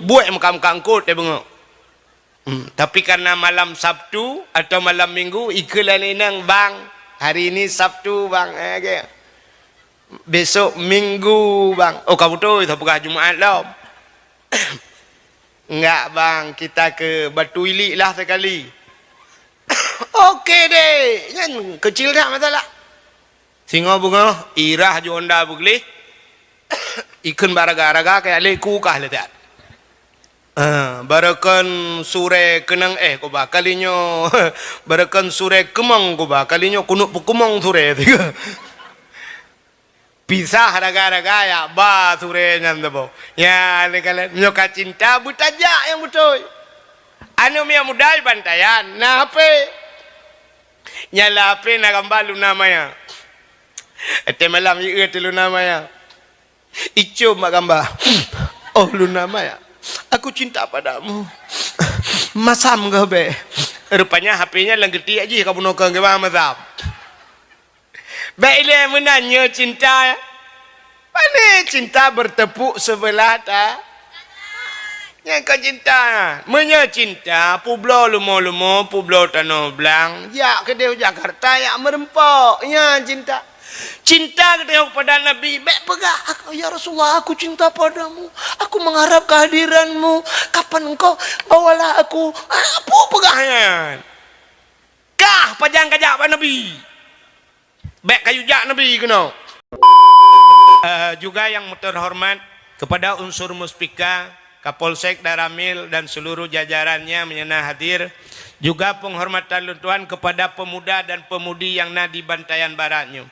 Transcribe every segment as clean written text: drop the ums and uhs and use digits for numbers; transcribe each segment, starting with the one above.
buat makam kangkut dia bengok. Tapi karena malam Sabtu atau malam Minggu ikalan inang bang, hari ini Sabtu bang, okay. Besok Minggu bang. Oh kau betul itu bukan Jumaat lah. Enggak bang, kita ke Batu Ilik lah sekali. Okey deh, kan kecil dah masalah. Singa bunga, irah jonda bugli. Ikan baraga-raga kayak leku kah letak. Barakan sure kenang ko ba kalinyo barakan sure kemang ko ba kalinyo kunuk pukumang sure tiga. Pisah raga-raga ya ba sure nyandabo. Ya lekala nyoka cinta butaja yang betul. Anu mia mudal bantayan. Nah apa? Nyala apa nagambalu namanya. Ete malam ieu telu namanya. Icu magamba. Oh lu namanya. Aku cinta padamu. Masam ke be? Rupanya HP-nya lenggeti aja kamu nokang ke bang masam. Baiklah menanya cinta. Mana cinta bertepuk sebelah tak? Yang kau cinta. Menya cinta. Publo lumo-lumo, publo tanah belang. Ya ke dia Jakarta ya merempok. Ya cinta. Cinta kepada Nabi, baik pegah, ya Rasulullah, aku cinta padamu, aku mengharap kehadiranmu, kapan engkau bawalah aku, apa pegahnya? Kah pajang kajak pak Nabi, baik kayu jak Nabi kena. Juga yang terhormat kepada unsur Muspika, Kapolsek Daramil dan seluruh jajarannya menyena hadir. Juga penghormatan luntuan kepada pemuda dan pemudi yang na di Bantayan Baratnya.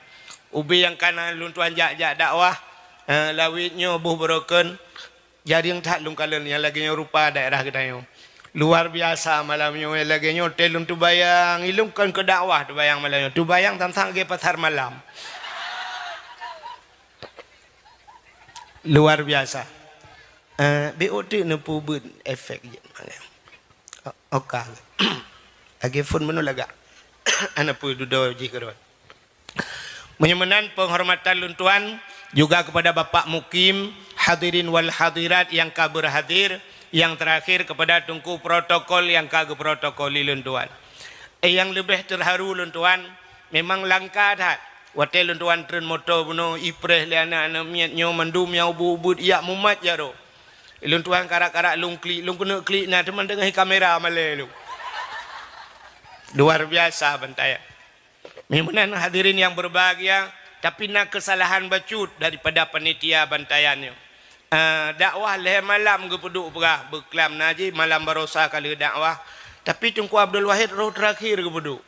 Ubi yang kanan luntuan jak-jak dakwah, lawitnya buh beroken, jadi yang tak lungkalan yang lagi rupa daerah kita. Luar biasa malamnya yang lagi hotel untuk bayang, ilungkan ke dakwah tu bayang malamnya, tu bayang tentang ke pasar malam. Luar biasa. BOT nempu ber efek je malam. Okey. Lagi phone mana laga? Anak pu duduk je kerana. Menyemenan penghormatan luntuan juga kepada Bapak Mukim, hadirin wal hadirat yang kabur hadir, yang terakhir kepada tungku protokol yang kagak protokoli luntuan. Yang lebih terharu luntuan, memang langka dah. Wate luntuan tren motor buno ipreh le anak-anak miat nyo mendum yang ubud ia mumat jaro. Luntuan karak-karak lung kena klik nah teman tengah kamera male lu. Luar biasa bentaya. Memang hadirin yang berbahagia, tapi nak kesalahan bacut daripada panitia bantayannya. Dakwah leh malam ke peduk perah berkelam naji malam barosa kali dakwah. Tapi Tunku Abdul Wahid roh terakhir ke peduk.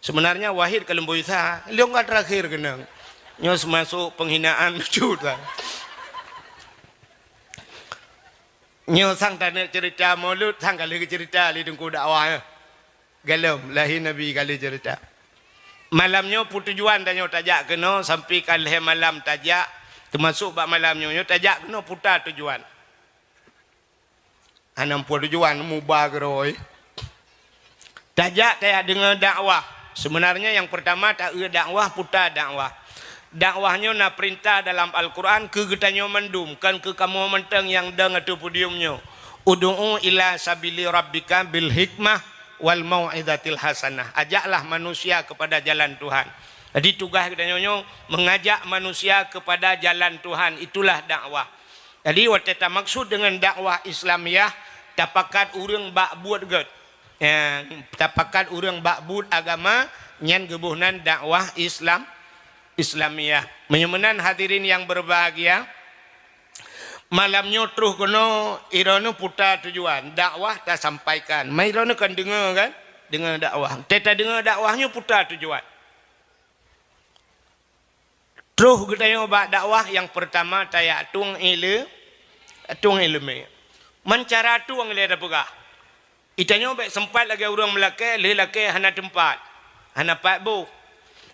Sebenarnya Wahid kalau boisa, liang kat terakhir kena. Nyos masuk penghinaan bacut lah. Nyos sang tanya cerita maulud, sang kali cerita li Tunku dakwah. Galam lahir Nabi kali cerita. Malamnya tujuan tanya tajak kena sampai kalih malam tajak termasuk bak malamnya tajak kena putar tujuan. Anam tujuan mubah geroi. Tajak saya dengar dakwah. Sebenarnya yang pertama tak dakwah putar dakwah. Dakwahnya na perintah dalam Al-Quran ke getanyo mendum kan ke kamu menteng yang deng atau podiumnya. Ud'u ila sabili rabbika bil hikmah wal mau'izatil hasanah. Ajaklah manusia kepada jalan Tuhan. Jadi tugas kita nyonya mengajak manusia kepada jalan Tuhan, itulah dakwah. Jadi waktu maksud dengan dakwah Islamiah tapakat urang bak buat ged. Tapakat urang bak buat agama nyen gebuhnan dakwah Islamiah. Menyemenan hadirin yang berbahagia, malamnya terus kena irana putar tujuan dakwah tak sampaikan mai irana kan dengar kan dengar dakwah teta dengar dakwahnya putar tujuan terus kita nyoba dakwah yang pertama taya tung ilmu mencara tuang le dapega itanya baik sempat lagi orang melake le lake hana tempat hana pak bu.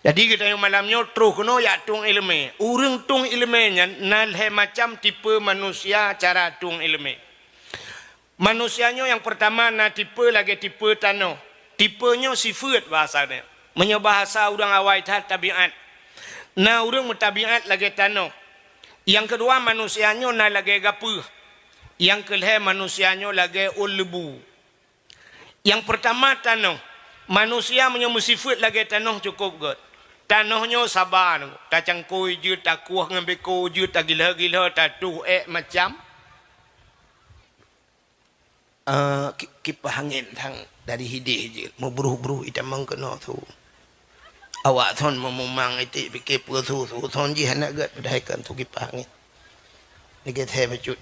Jadi kita yang malamnya terus kena ya tung ilmu. Urang tung ilmunya nalhe macam tipe manusia cara tung ilmu. Manusianya yang pertama na tipe lagi tipe tanah. Tipenya sifat bahasanya. Menyebahasa orang awal tabiat. Na orang mutabiat lagi tanah. Yang kedua manusianya na lagi gapuh. Yang kelih manusianya lagi ulbu. Yang pertama tanah. Manusia punya sifat lagi tanah cukup good. Tanahnya sabar. Tak cangkui je, tak kuah ngambil ku je, tak gila-gila, tak tuh macam. Kipas angin thang dari hidih je. Mau beruh-beruh itam mengkena tu. Awak thon memang itu fikir persu tu. Thon je anak gat berdaikan tu kipas angin. Lagi saya bacut.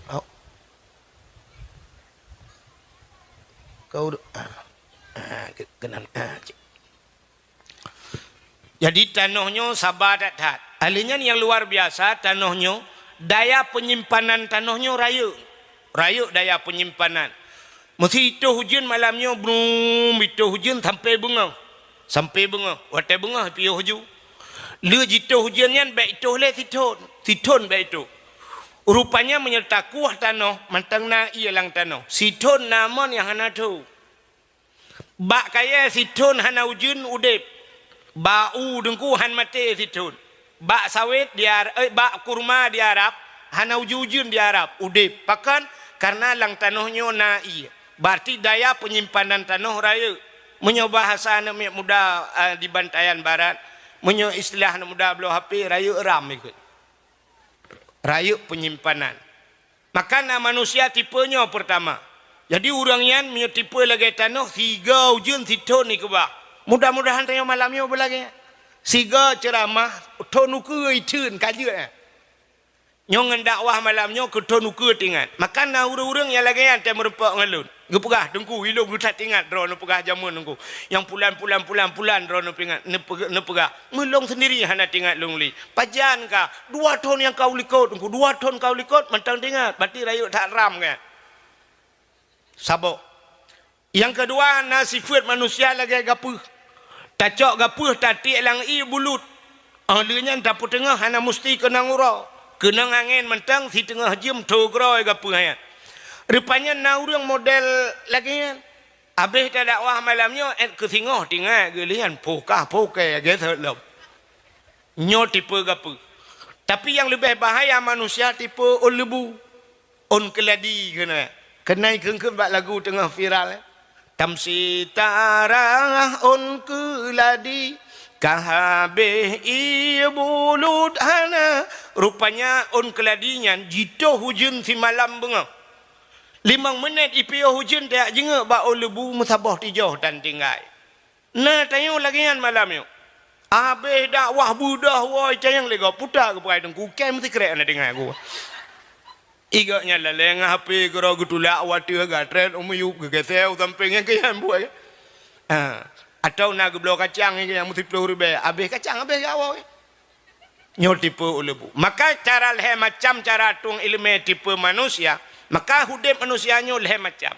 Kau kenal. Jadi tanahnya sabar dat. Alinya yang luar biasa tanahnya, daya penyimpanan tanahnya raya daya penyimpanan. Mesti itu hujan malamnya belum itu hujan sampai bunga. Watai bunga piuh ju. Le jitu hujannya baik itu le siton baik itu. Rupanya menyerta kuah tanah mantang na ia lang tanah. Siton naman yang hana tu. Bak kaya siton hana hujan udip. Bau dengku han mati siton. Bak sawit bak kurma di Arab hana hujan di Arab udip. Pakan karena lang tanahnya na ia. Berarti daya penyimpanan tanah raya. Menyo bahasa anak muda di Bantayan Barat. Menyo istilah anak muda belah HP raya eram ikut. Raya penyimpanan. Maka manusia tipenya pertama. Jadi orang yang menyo tipe lagi tanah. Siga ujun siton ni kebak. Mudah-mudahan tanya malamnya berlagi. Siga ceramah. Tonuku itun kajian. Nyongan dakwah malamnya ke tonuku tinggal. Maka orang-orang yang lagi yang tak merupak ngalun. Gepegah dengku hilung gutat ingat drone pegah jamun dengku. Yang pulan drone pingat nepegah. Melong sendiri hana tinggal lungli. Pajan ka 2 ton yang kau likot dengku 2 ton kau likot mentang tinggal. Berarti rayu tak ram kan. Sabok. Yang kedua sifat manusia lagi gapuh. Tacok gapuh tatik lang bulut. Ahlinya dapur tengah hana mesti kena ngurau. Kena angin mentang si tengah jam togroi gapuh ya. Rupanya orang model lagi kan. Habis tak dakwah malamnya ke singoh tinggal gelian pokah gitu lom. Nyo tipe gapu. Tapi yang lebih bahaya manusia tipe on lebu. On keladi kena. Kenai kengkeng bak lagu tengah viral. Tamsi tarah on keladi kahabeh bulut hana. Rupanya on keladinya jito hujan si malam bengah. 5 minit ipiyo hujan tak jengak bak lebu musabah tijauh dan tinggal. Nah tanya lagi kan malam yo. Habis dakwah budah woi cayang lega putar ke pakai dengku kem mesti kerek nak dengar aku. Igaknya leleng HP gero gutulak wati gatret umuyup gegeseu sampingnya ke yang buat. Atau nak geblo kacang yang mesti 10 ribu. Habis kacang habis gawo. Nyo tipe lebu. Maka cara leh macam cara tung ilmu tipe manusia. Maka hudip manusianya leh macam.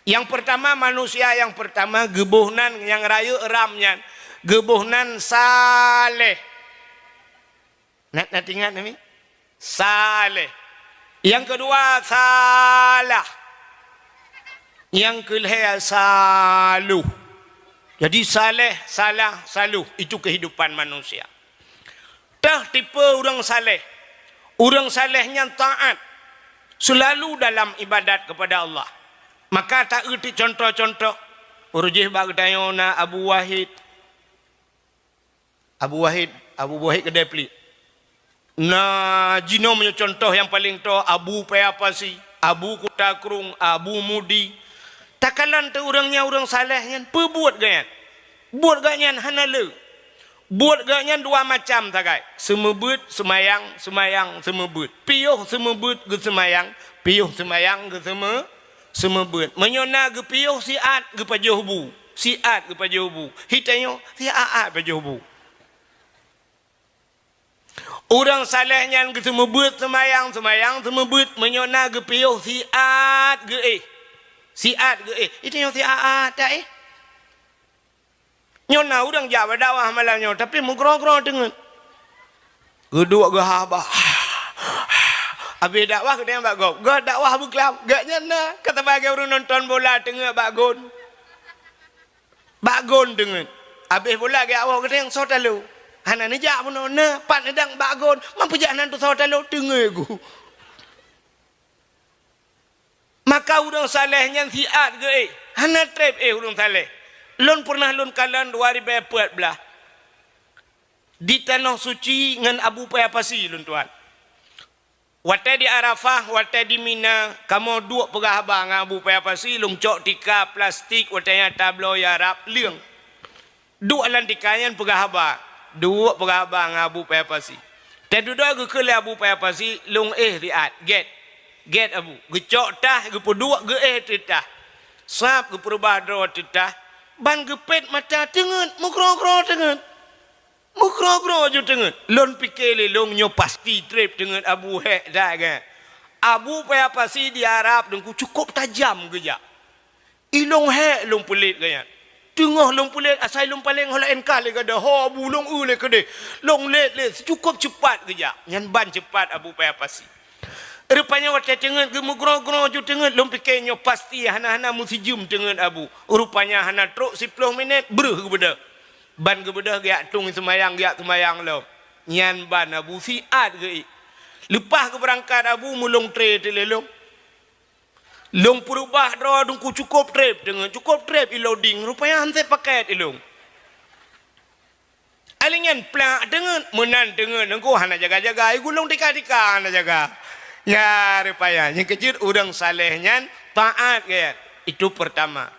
Yang pertama manusia yang pertama gebuhnan yang rayu eramnya. Gebuhnan saleh. Nak ingat ni? Saleh. Yang kedua salah. Yang kelih saluh. Jadi saleh, salah, saluh. Itu kehidupan manusia. Dah tipe orang saleh. Orang salehnya taat. Selalu dalam ibadat kepada Allah. Maka tak erti contoh-contoh. Urjih bagi tanya Abu Wahid kedai pelik. Jino punya contoh yang paling to Abu Payapasi, Abu Kutakrung, Abu Mudi. Takalan tu orangnya orang salehnya perbuat ganyan. Buat ganyan hanale. Buat ganyan 2 macam tagai. Semebut, semayang, semebut. Piuh semebut ke semayang, piuh semayang ke semebut. Menyona ke piuh siat ke pajuhbu. Siat ke pajuhbu. Hitanyo siat pajuhbu. Orang salehnya ke semebut, semayang, semebut. Menyona ke piuh siat ke Siat ke Hitanyo siat tak Nyona orang jawab dakwah malamnya tapi menggerong-gerong dengan geduk ke habah. Habis dakwah ke dia bagus. Gak dakwah berkelam. Gak nyana. Kata bagi orang nonton bola tengah bagun. Bagun dengan. Habis bola ke awak ke dia yang sotalu. Hana ni jak pun na pat nedang bagun. Mampu jak nan tu sotalu tengah aku. Maka urang saleh nyan siat ge hana trip urang saleh. Lon pernah lon kalan 2014 di tanah suci ngan Abu Payapasi lon tuan. Wate di Arafah, wate di Mina, kamu dua pegah abang Abu Payapasi lung cok tika plastik watenya tablo yarap liang. Dua lantikayan pegah abang, dua pegah abang Abu Payapasi. Tedua ge kele Abu Payapasi lung riat get Abu. Ge cok tah ge dua ge titah. Sap ge perbadro titah. Ban ge pet mata tengen, mukro-kro tengen. Mukro-kro je tengen. Lon pikir long nyo pasti trip dengan Abu Hek dah kan. Abu Payapasi di Arab dengku cukup tajam ke ja. Ilong Hek long pelit kan. Tengah long pelit asal long paling hola enkal le kada ho Abu long le kada. Long let cukup cepat ke ja. Nyan ban cepat Abu Payapasi. Rupanya waktu tengen ke mukro-kro je tengen long pikir nyo pasti hana-hana mesti jum dengan Abu. Rupanya hana truk 10 minit beruh ke benda. Ban ke bedah giat tung semayang lo. Nyan ban Abu siat ke. Lepas ke berangkat Abu mulung trip telelong. Long perubah draw dungku cukup trip dengan cukup trip loading rupanya hanse paket ilong. Alingan plak dengan menan dengan engko hana jaga-jaga iku long tika-tika hana jaga. Ya rupanya yang kecil urang saleh nyan taat ke. Itu pertama.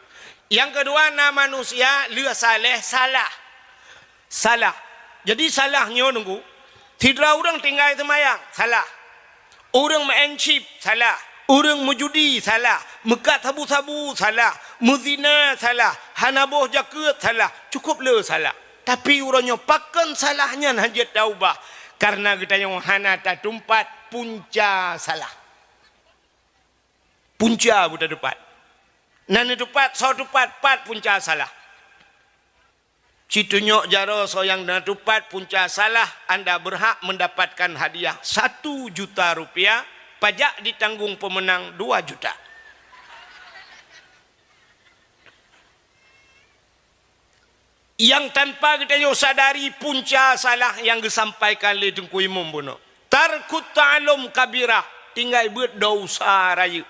Yang kedua nama manusia leu saleh salah. Jadi salahnya nunggu. Tidak orang tinggal semayang salah. Orang main chip salah. Orang menjudi salah. Mekat sabu-sabu salah. Muzina salah. Hanaboh jaket salah. Cukup le salah. Tapi orangnya pakan salahnya hajat taubah. Karena kita yang hana tak tumpat punca salah. Punca buta depan. Nana depan, so depan, pat punca salah. Citunyok jaro soyang dan tupat punca salah anda berhak mendapatkan hadiah 1 juta rupiah, pajak ditanggung pemenang 2 juta. Yang tanpa kita sadari punca salah yang disampaikan oleh Tengku Imam Bono. Tarkut ta'alum kabirah, tinggal buat dosa raya.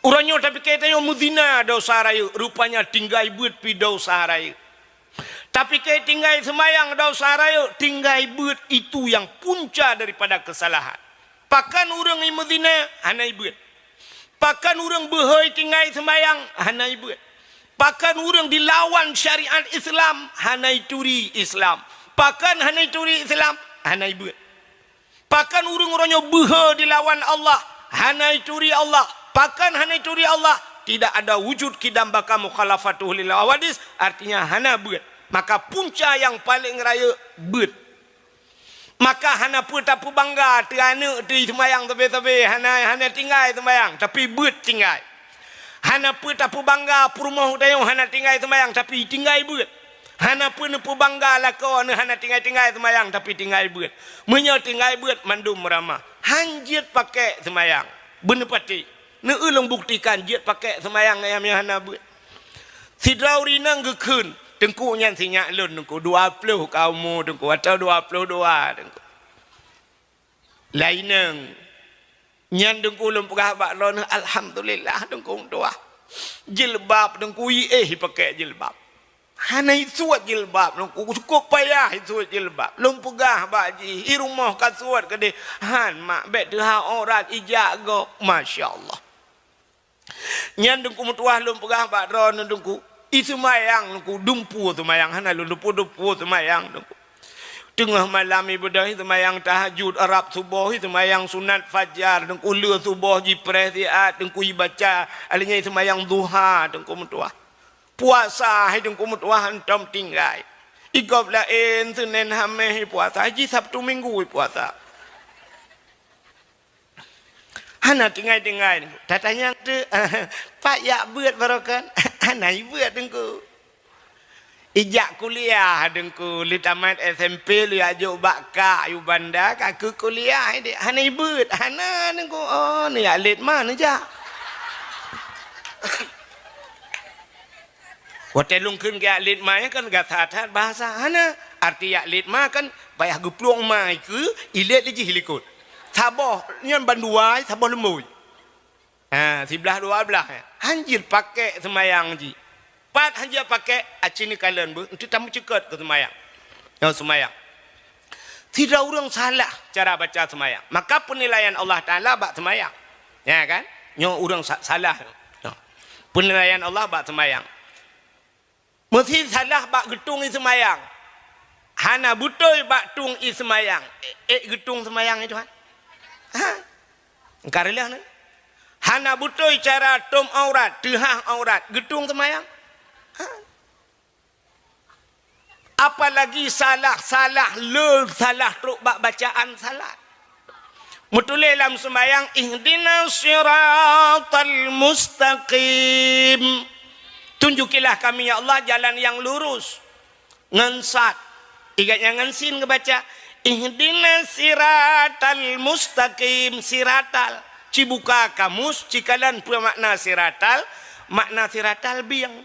Orangnya tapi kita muzina dosa raya, rupanya tinggal buat pi dosa raya. Tapi kaya tinggal semayang dosa raya, tinggal buat itu yang punca daripada kesalahan. Pakan orang yang mezina, hanai buat. Pakan orang behoi tinggal semayang, hanai buat. Pakan orang dilawan syariat Islam, hanai turi Islam. Pakan hanai turi Islam, hanai buat. Pakan orang-orangnya behoi dilawan Allah, hanai turi Allah. Pakan hanai turi Allah, tidak ada wujud kidam baka mukhalafatuh lil awadis, artinya hana buat. Maka punca yang paling raya bet. Maka hana pun tak bangga terana di semayang tebe-tebe hana tinggal semayang tapi bet tinggal. Hana pun tak bangga perumah dayung hana tinggal semayang tapi tinggal bet. Hana pun bangga lakon hana tinggal semayang tapi tinggal bet. Menyo tinggal bet mandum ramah. Hanjit pakai semayang. Benar pati. Ne ulung buktikan jit pakai semayang yang hana bet. Sidrauri nang gekun. Tengku nyan sinyak lun tengku 20 kamu tengku atau 22 tengku. Laineng nyan tengku lum pegah bak lon alhamdulillah tengku doa. Jilbab tengku pakai jilbab. Hanai suat jilbab tengku cukup payah suat jilbab. Lum pegah bak ji i rumah ka suat ke de han mak bet de ha orat ijak go masyaallah. Nyan tengku mutuah lum pegah bak ron tengku semayang nungku dumpu semayang hana lumpu semayang nungku tengah malam ibadah semayang tahajud Arab subuh semayang sunat fajar nungku leur subuh jipres diat nungku baca alinya semayang duha nungku mutuah puasa nungku mutuah antam tinggal igop lain Senin Hameh puasa haji Sabtu Minggu puasa hana tinggal tatanya tu Pak ya buat barokan hanai buat dengku ijak kuliah dengku li tamat SMP li ajuk bakka yu banda kaku kuliah ide hanai buat hana dengku oh ni alit mana ja hotel lungkeun ke alit mai kan gathat bahasa hana arti alit ma kan payah gepluang mai ke ilet li jihilikut saboh nyen banduai saboh lemui Sebelah dua belah. Hanjir pakai semayang ji. Pat hanjir pakai aci ni kalian bu. Nanti tamu cekat ke semayang. Yang semayang. Tidak orang salah cara baca semayang. Maka penilaian Allah Ta'ala bak semayang. Ya kan? Yang orang salah. Penilaian Allah bak semayang. Mesti salah bak getung i semayang. Hana butoy bak tung i semayang. Getung semayang itu kan? Engkau relah ni. Hana butoy cara tom aurat, tehah aurat, getung semayang. Apalagi salah teruk bak bacaan salat. Mutulih dalam sembahyang ihdinas siratal mustaqim. Tunjukilah kami ya Allah jalan yang lurus. Ngensat. Igatnya ngensin kebaca ihdinas siratal mustaqim. Siratal. Cibuka kamus cikalan makna siratal. Makna siratal biang.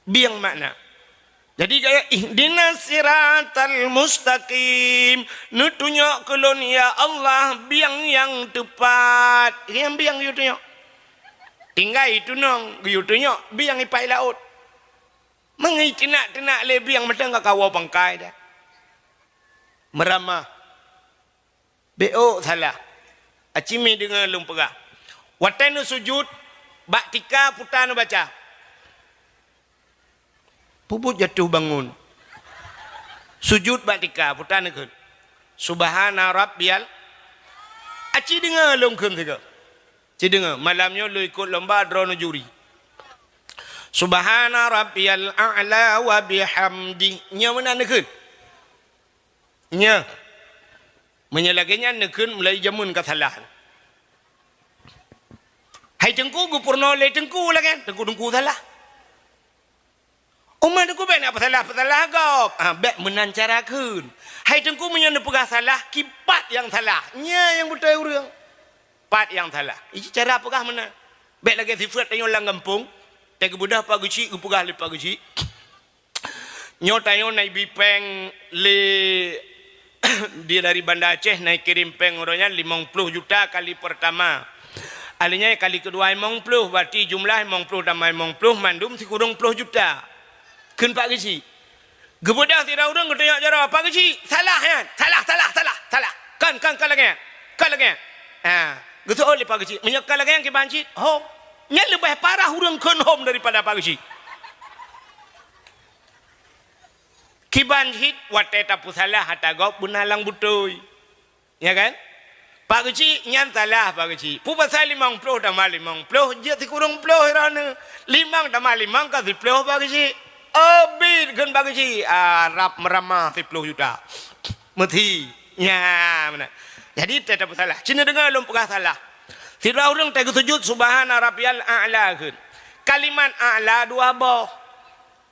Biang makna. Jadi kayak ihdinas siratal mustaqim. Nutunjuk kelon ya Allah biang yang tepat. Yang biang you tunjuk. Tinggal itu nong you tunjuk biang ipai laut. Mengi tenak le biang mata enggak kawa pangkai dah. Meramah. Beo salah. Acimi dengan lumpega. Watanu sujud bak tika putanu baca. Puput jatuh bangun. Sujud batika putan ke. Subhana rabbiyal. Aci dengar longkem tiga. Ci dengar malamnya lu ikut lomba drone juri. Subhana rabbiyal a'la wa bihamdi. Nya mana nekun? Nya. Menyelaganya nekun mulai jamun kesalahan. Hai tengku gupurno le tengku lah kan. Tengku salah. Umar tengku baik nak salah kau. Baik menancarakan. Hai tengku menyana pegah salah, kipat yang salah. Nya yang betul orang. Pat yang salah. Ini cara pegah mana? Baik lagi sifat tanya orang kampung. Tak kebudah pak guci, pegah lepak guci. Nyo tayo naik bipeng le dia dari Banda Aceh naik kirim peng orangnya 50 juta kali pertama. Alinya kali kedua 50 berarti jumlah 50 tambah 50 mandum si kurang 10 juta. Ken pak gesi. Gebudak tidak orang ketanya cara pak gesi. Salah kan? Salah. Kan lagi. Gitu oleh pak gesi. Menyekal lagi yang ke banjit. Oh, nya lebih parah orang ken home daripada pak gesi. Ki banjit wate tapu salah hata gop bunalang butoy. Ya kan? Pak gesi nyan salah pak gesi. Pu pasal 50 tambah 50 je si kurang 10 rana. 5 tambah 5 ka si 10 pak gesi. Abid kan bagi rap meramah 10 juta. Mesti. Ya, mana. Jadi tidak salah. Cina dengar belum pernah salah. Tidak orang tak sujud subhana rabbiyal a'la kan. Kalimat a'la dua boh.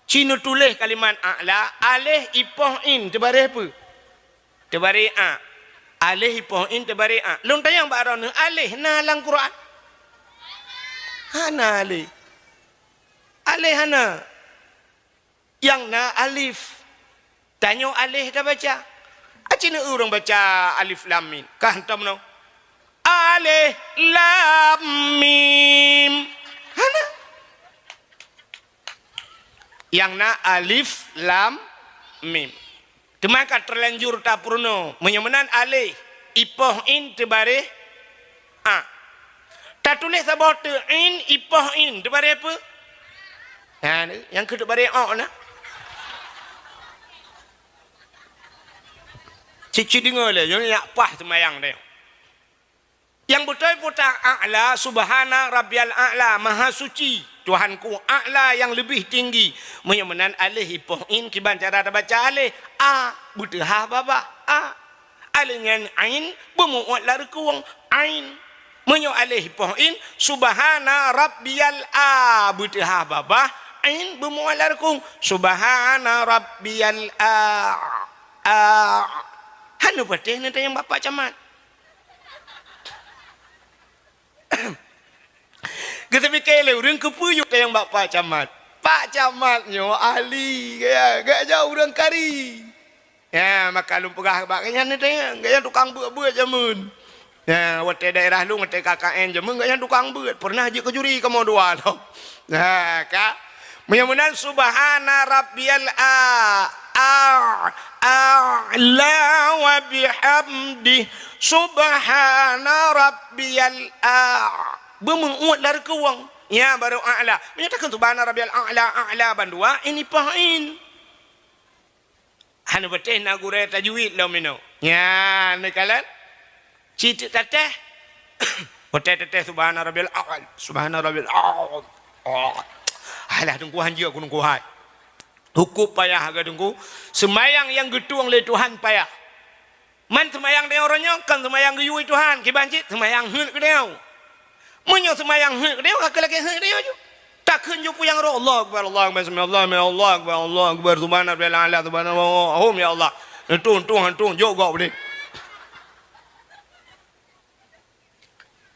Cina tulis kalimat a'la alih ipoh in tebari apa? Tebari a. Alih ipoh in tebari a. Long tayang ba arana alih na lang Quran. Hana alih. Alih hana. Yang na alif. Tanya alif dah baca. Acina orang baca alif lam mim. Kah hentam no. Alif lam mim. Hana. Yang na alif lam mim. Temaka terlanjur tak purno. Menyamanan alif. Ipoh in tebare a. Tak tulis sabot in ipoh in tebare apa? Yang kedua tebare a na. Cici dengar lah, yang nak pah semayang dia. Yang betul-betul a'la, subhana rabbiyal a'la, maha suci. Tuhanku a'la yang lebih tinggi. Menyamanan alih ipoh in, kiban cara baca alih. A, betul ha baba, a. Alih dengan ain, bermuat lari kuang, ain. Menyo alih ipoh in, subhana rabbiyal a, betul ha baba. Ain, bermuat lari kuang, subhana rabbiyal a. Hanu patih nanti yang bapak camat. Kita fikir le orang kepuyuk yang bapak camat. Pak camatnya ahli gaya jauh orang kari. Ya maka lu pegah baknya nanti gaya tukang buat jamun. Ya, wate daerah lu ngate KKN je mengak yang tukang beut. Pernah je ke juri kamu dua tu. Nah, kak. Mudah-mudahan subhana rabbiyal a'la wa bihamdi subhana rabbiyal bermenguat lari ke wang. Ya baru a'la. Menyatakan subhana rabbiyal a'la bandua ini pahin. Hanu betih nak gure tajwid lo mino. Ya, ni kalan. Citik teteh. Betih teteh subhana rabbiyal a'la. Subhana rabbiyal a'la. Alah tunggu hanji aku nunggu hai. Hukum payah agak tunggu. Semayang yang getuang le Tuhan payah. Man semayang dia orangnya kan semayang geyui Tuhan. Kibancit semayang hut ke dia. Munyo semayang hut ke dia kak lagi hut dia ju. Tak kunjuk yang roh Allah akbar Allah akbar Allah akbar Allah akbar subhanallah subhanallah ya Allah. Tuhan juga boleh.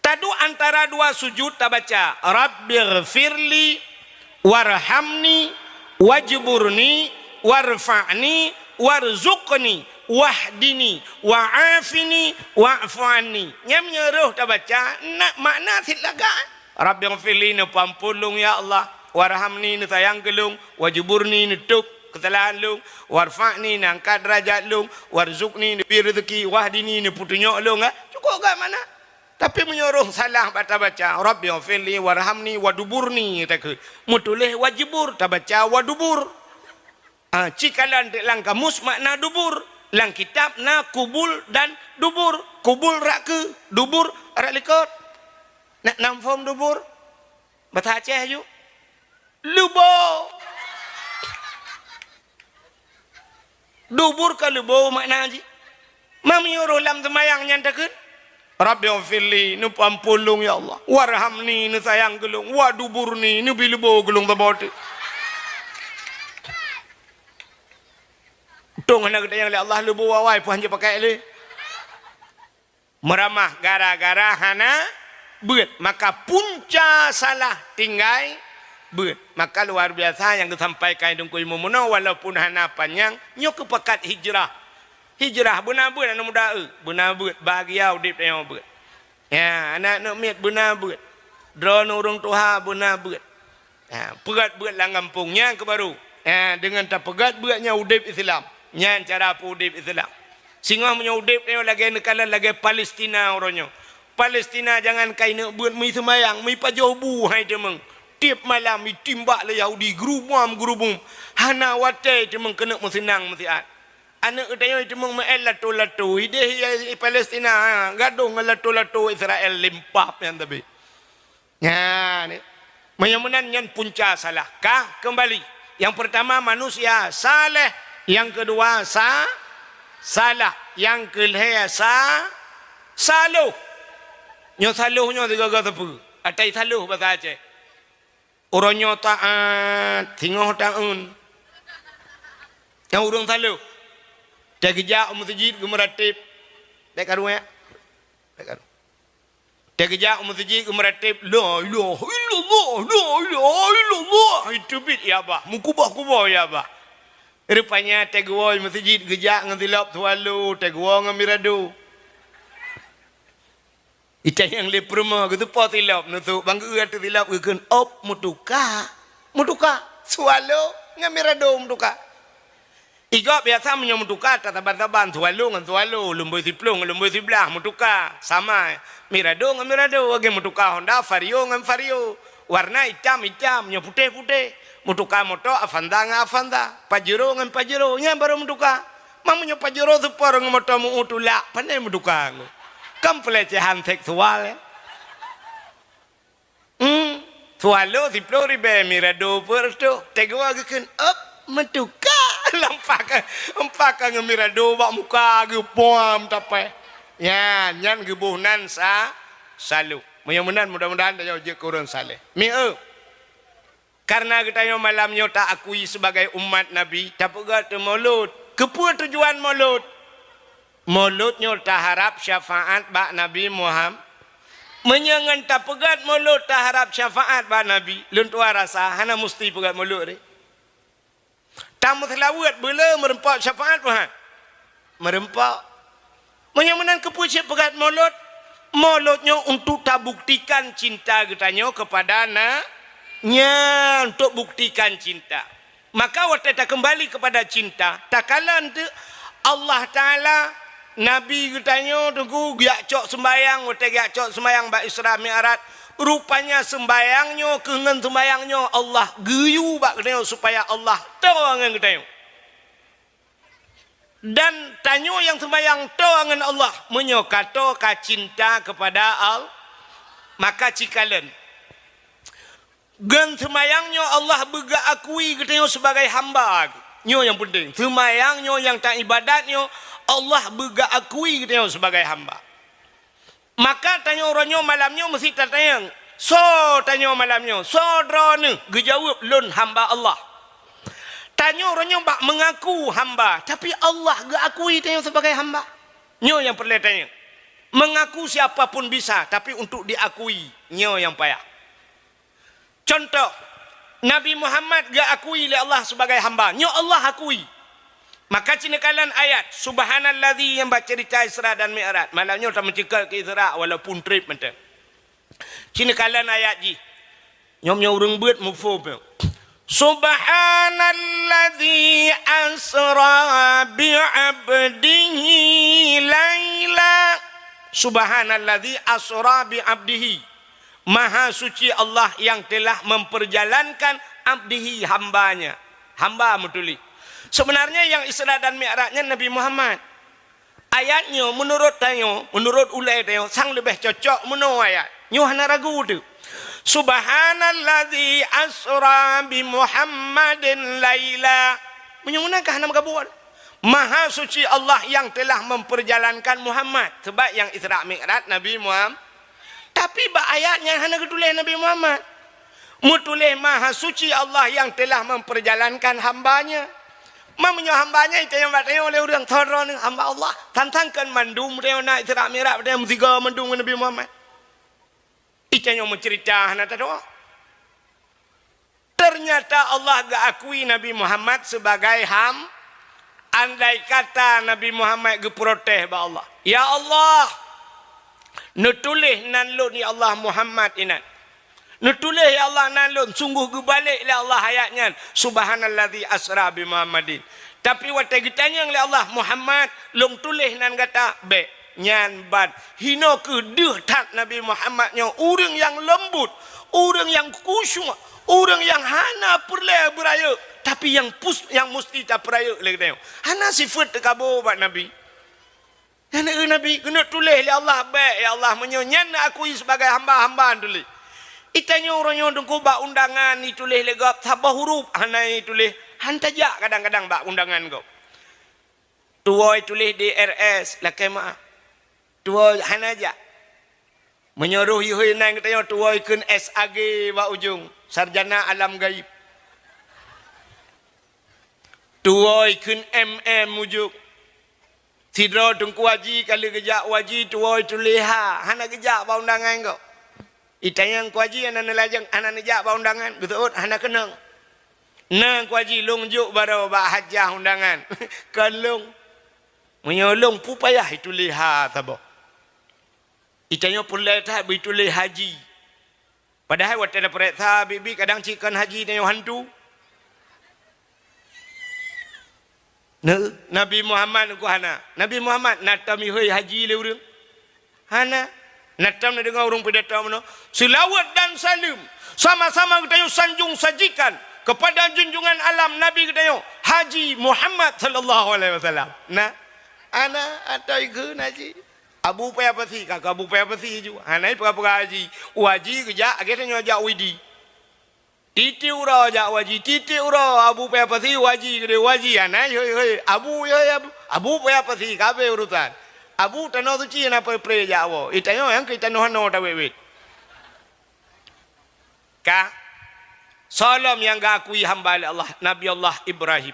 Tadu antara dua sujud tak baca Rabbighfirli warhamni wajburni warfa'ni warzuqni wahdini wa'afini wa'fu'anni. Yang menyeruh tak baca nak makna silakan. Rabbighfirli ni pampulung ya Allah, warhamni ni sayang gelung, wajburni ni tuk kesalahan lung, warfa'ni ni angkat derajat lung, warzuqni ni beri rezeki, wahdini ni putunyok lung. Cukup ke mana? Tapi menyuruh salah baca Rabbighfirli warhamni waduburni tak ke. Mutulih wajibur tak baca wadubur. Cikalan dalam kamus makna dubur. Dalam kitab na kubul dan dubur. Kubul rak ke, dubur rak likot. Nak namfom dubur. Bahasa Aceh ju. Lubo. Dubur ke lubo makna ji. Menyuruh dalam semayang nyantakan. Rabbighfirli nu pampulung ya Allah, warhamni nu sayang gelung, waduburni nu bilbo gelung tabot. Tung hendak yang Allah lubu wawai puan je pakai le. Meramah gara-gara hana beut, maka punca salah tinggai beut. Maka luar biasa yang disampaikan dengku ilmu muno walaupun hana panjang nyok kepekat hijrah. Hijrah benar-benar anak muda benar-benar bahagia udip yang beut. Ya, anak nak miat benar-benar. Drone urung tuha benar-benar. Ya, pegat beut lang kampungnya ke baru. Ya, dengan tak pegat beutnya udip Islam. Nyan cara apa udip Islam. Singa punya udip ni lagi nekalan lagi Palestina orangnya. Palestina jangan kain nak beut mi semayang, mi pajobu hai temeng. Tiap malam mi timbak le Yahudi gerubum. Hana wate temeng kena mesinang mesiat. Anak katanya itu mengemal latu-latu. Ide Palestina gaduh ngelatu-latu Israel limpap yang tapi. Ya, ni. Menyamanan yang punca salah. Kah kembali. Yang pertama manusia saleh, yang kedua salah, yang ketiga saluh. Nyo saluhnya tiga tepu. Atai saluh bahasa Aceh. Orangnya taat, tengok taun. Yang urung saluh. Tak kerja masjid ke meratib. Tak karu ya. Tak karu. Tak kerja masjid ke meratib. La ilaha illallah. La ilaha illallah. Itu bit ya bah. Mukubah-kubah ya bah. Rupanya tak gua masjid kerja ngetilap tualu. Tak gua ngemiradu. Itu yang lepur mah gitu pot tilap. Nutuk bangga tu tilap ke op mutuka. Mutuka. Sualu ngemiradu mutuka. Iga biasa menyemutuka tataban-taban tualu ngan tualu lumboy siplung lumboy siblah mutuka sama mirado ngan mirado age mutuka Honda Vario ngan Vario warna hitam nya putih mutuka moto Avanza ngan Avanza Pajero ngan Pajero nya baru mutuka mamunyo Pajero super ngan moto mu utula pandai mutuka kam pelecehan seksual tualu siplung ribe mirado perto tegwa geken up mutuka Lampak ngemirado bak muka gepom tapai. Ya, nyan gebuhnan salu. Mudah-mudahan dah je kurang saleh. Karena kita yang malamnya tak akui sebagai umat Nabi, tak pegat maulud. Kepa tujuan maulud? Mauludnya tak harap syafaat bak Nabi Muhammad. Menyangan tak pegat maulud tak harap syafaat bak Nabi. Luntua rasa hana mesti pegat maulud ni. Tamu selawat bila merempak syafaat Tuhan. Merempak. Menyamanan kepucik pegat mulut. mulutnya untuk tak buktikan cinta katanya kepada anaknya, untuk buktikan cinta. Maka waktu tak kembali kepada cinta, tak kala Allah Ta'ala Nabi katanya tunggu giak cok sembayang, waktu giak cok sembayang bak Isra Mi'raj, rupanya sembayangnya dengan sembayangnya Allah geyu bak katanya supaya Allah tahu dengan katanya. Dan tanyo yang sembayang tahu dengan Allah menyokato ka cinta kepada Allah, maka cikalan gan sembayangnya Allah bega akui katanya sebagai hamba. Nyo yang penting sembayangnya yang tak ibadatnya Allah bega akui katanya sebagai hamba. Maka tanya orangnya malamnya mesti tanya, so tanya malamnya, so drone gejawab lun hamba Allah. Tanya orangnya bak mengaku hamba, tapi Allah gak akui tanya sebagai hamba. Nyo yang perlu tanya. Mengaku siapapun bisa, tapi untuk diakui nyo yang payah. Contoh, Nabi Muhammad gak akui oleh Allah sebagai hamba, nyo Allah akui. Maka cinakalan ayat Subhanalladzi yang baca cerita Isra dan Mi'raj. Malangnya tak mencikal ke Isra walaupun trip macam. Cinakalan ayat ji. Nyom-nyom urang buat mufhum. Subhanalladzi asra bi'abdihi laila. Subhanalladzi asra bi'abdihi. Maha suci Allah yang telah memperjalankan abdihi hambanya. Hamba mutuli. Sebenarnya yang Isra dan Mi'rajnya Nabi Muhammad. Ayatnya menurut tayo, menurut ulai tayo, sang lebih cocok menurut ayat. Nyo hana ragu tu. Subhanalladzi asra bi Muhammadin laila. Menyunakah nama kabur? Maha suci Allah yang telah memperjalankan Muhammad. Sebab yang Isra Mi'raj Nabi Muhammad. Tapi ayatnya hana ketulih Nabi Muhammad. Mutulih maha suci Allah yang telah memperjalankan hambanya. Mamanya hambanya itu yang bertanya oleh orang thara ni hamba Allah. Tantangkan mandum dia nak Isra Mi'raj dia mestiga mandum Nabi Muhammad. Itu yang mencerita hana tado. Ternyata Allah gak akui Nabi Muhammad sebagai andai kata Nabi Muhammad geproteh ba Allah. Ya Allah, nutulih nan lun ya Allah Muhammad inat. Nutulih ya Allah nan lun sungguh gebalik ya Allah ayatnya subhanalladzi asra bi Muhammadin. Tapi waktu ditanya oleh Allah Muhammad long tulih nan kata be nyan bad hino ke deh tak Nabi Muhammadnya orang yang lembut, orang yang khusyuk, orang yang hana perle beraya tapi yang mesti tak peraya lagi tengok. Hana sifat tekabo buat Nabi. Nabi kena tulih oleh Allah be ya Allah menyanyan aku sebagai hamba-hamba tulis. Itanya orangnya dengku bak undangan ditulis legap sabah huruf hana tulis hantajak kadang-kadang bak undangan kau. Tuoi tulis DRS lakai maaf. Tuoi hana aja. Menyuruh yuhui nang katanya tuoi kun SAG bak ujung sarjana alam gaib. Tuoi kun MM ujung. Sidro dengku waji kali kejak waji tuoi tulis hana kejak bak undangan kau. Itanya kuaji anak nelajang anak nejak ba undangan betul anak kenang. Nang kuaji long juk baru ba hajah undangan. Kalung menyolong pu payah itu lihat tabo. Itanya pulai tak bitulih haji. Padahal waktu ada periksa bibi kadang cikan haji dengan hantu. Nabi Muhammad ku hana. Nabi Muhammad natami hoi haji le urang. Hana natam na dengar orang pidato mana selawat dan salim sama-sama kita sanjung sajikan kepada junjungan alam Nabi kita Haji Muhammad sallallahu alaihi wasallam. Nah, ana atau iku naji Abu payah pasi kakak Abu payah pasi ju. Hanai pura-pura haji. Waji kerja akhirnya ajak widi. Titi ura ajak waji, titi ura Abu payah pasi waji gede waji hanai hoi Abu payah pasi kabe urusan. Abu tanah suci yang apa preja awo. Itanya yang kita nuhano tawe. Ka salam yang gak akui hamba Allah Nabi Allah Ibrahim.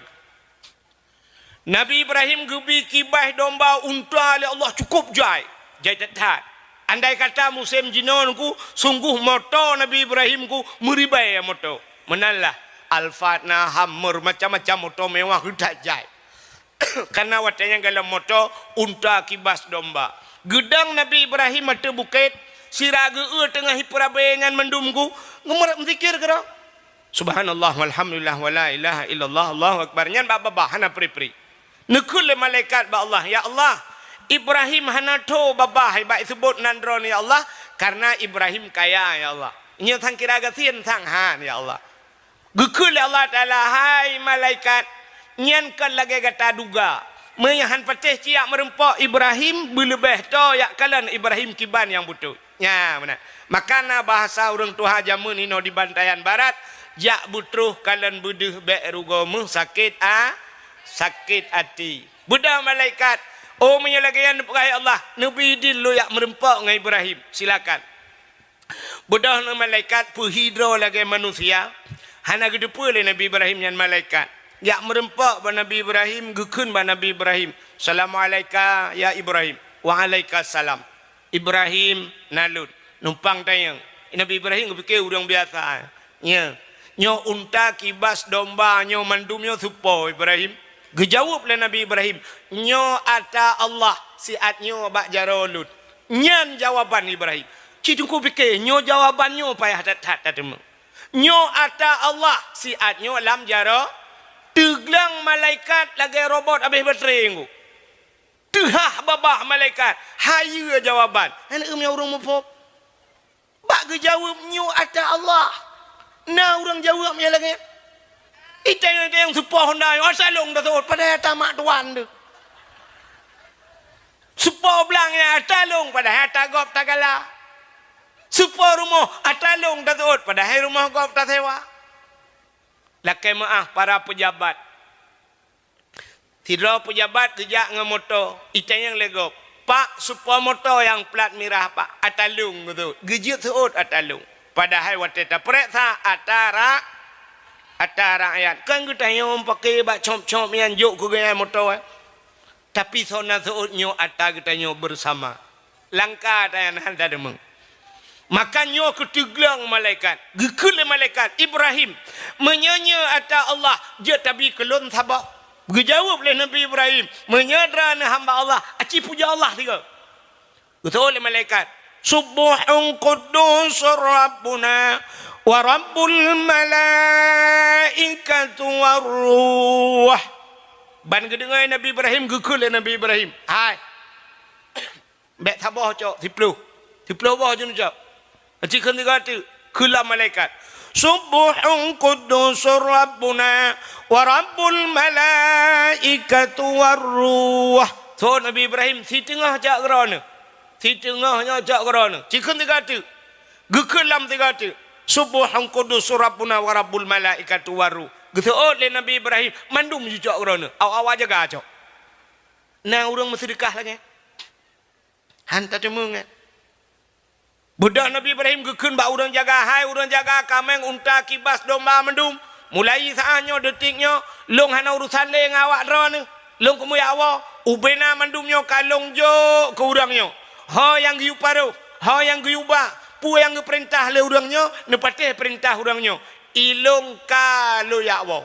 Nabi Ibrahim gubi kibah domba unta oleh Allah cukup jai. Jai tetap. Andai kata musim jinonku sungguh moto Nabi Ibrahimku meribai moto. Menalah Al-Fatnah hammer macam-macam moto mewah tidak jai. Karena watanya kalau moto unta kibas domba. Gedang Nabi Ibrahim mata bukit, siraga tengah hiperabengan mendumku, ngumur zikir kira. Subhanallah walhamdulillah wala ilaha illallah Allahu akbar. Nyan baba hana pri-pri. Nekul le malaikat ba Allah, ya Allah, Ibrahim hana to baba hai ba sebut nandron ya Allah, karena Ibrahim kaya ya Allah. Nya thang kira ga sien thang han ya Allah. Gekul Allah Taala, hai malaikat, nyan kan lagi kata duga. Menyahan patih ciak merempok Ibrahim belebeh to yak kalan Ibrahim kiban yang butuh. Nya benar. Makana bahasa orang tua jamun ino di Bantayan Barat, jak butuh kalan buduh be rugomu sakit sakit hati. Budak malaikat, oh menyelagayan perai Allah, Nabi dilu yak merempok dengan Ibrahim. Silakan. Budak malaikat puhidro lagi manusia. Hana gedepu le Nabi Ibrahim yang malaikat. Ya merempak ba Nabi Ibrahim, gekun ba Nabi Ibrahim. Assalamualaikum ya Ibrahim. Waalaikumsalam. Ibrahim nalut numpang tayang. Nabi Ibrahim fikir orang biasa. Ya. Nyo unta kibas domba nyo mandum nyo supo Ibrahim. Gejawab le Nabi Ibrahim. Nyo ata Allah siat nyo bak jarolut. Nyan jawaban Ibrahim. Citu ku fikir nyo jawaban nyo payah tat temu. Nyo ata Allah siat nyo lam jaro. Teglang malaikat lagi robot habis bertering. Tehah babah malaikat. Hayu jawaban. Anak yang orang mufop. Bak ke jawab nyu ada Allah. Nah orang jawab ya lagi. Itu yang sepah Honda. Asalong dah tu. Pada tamak tuan tu. Sepah belangnya atalong pada hata gop tagala. Sepah rumah atalong dah tu. Pada rumah gop tak sewa. Lakai maaf para pejabat. Tidak pejabat kerja dengan motor. Itu yang legop. Pak supaya motor yang plat merah pak. Atalung tu. Gejut seut atalung. Padahal waktu itu periksa atara ayat. Kan kita yang pakai bak comp-comp yang juk ke gaya motor. Tapi sona seut nyo ata kita nyo bersama. Langkah yang hal dah demeng. Makanya ketiglang malaikat. Gekul malaikat Ibrahim. Menyanya ata Allah. Dia tabi kelon sabak. Berjawab oleh Nabi Ibrahim. Menyadara hamba Allah. Aci puja Allah tiga. Betul oleh malaikat. Subuhun kudus Rabbuna. Wa Rabbul malaikatu warruh. Ban kedengar Nabi Ibrahim. Gekul Nabi Ibrahim. Hai. Bek sabah cok. Tipluh bawah jenuh cok. Aci kena kata kula malaikat. Subuhun kudus Rabbuna wa Rabbul malaikatu warruh. So Nabi Ibrahim si tengah jak kerana. Si tengahnya jak kerana. Cik kena kata. Gekelam tiga kata. Subuhun kudus Rabbuna wa Rabbul malaikatu warruh. Geteot le Nabi Ibrahim mandum jak kerana. Awak jaga cok. Nah orang bersedekah lagi. Hantar temungan. Budak Nabi Ibrahim gekun bak urang jaga hai, urang jaga kameng, unta, kibas, domba, mendum. Mulai saatnya, detiknya, long hana urusan le ngawak drone. Long kemui awak, ubena mendumnya kalong jo ke urangnya. Ha yang giu paru, ha yang giu ba, pu yang perintah le urangnya, nepatih perintah urangnya. Ilong kalau ya awak.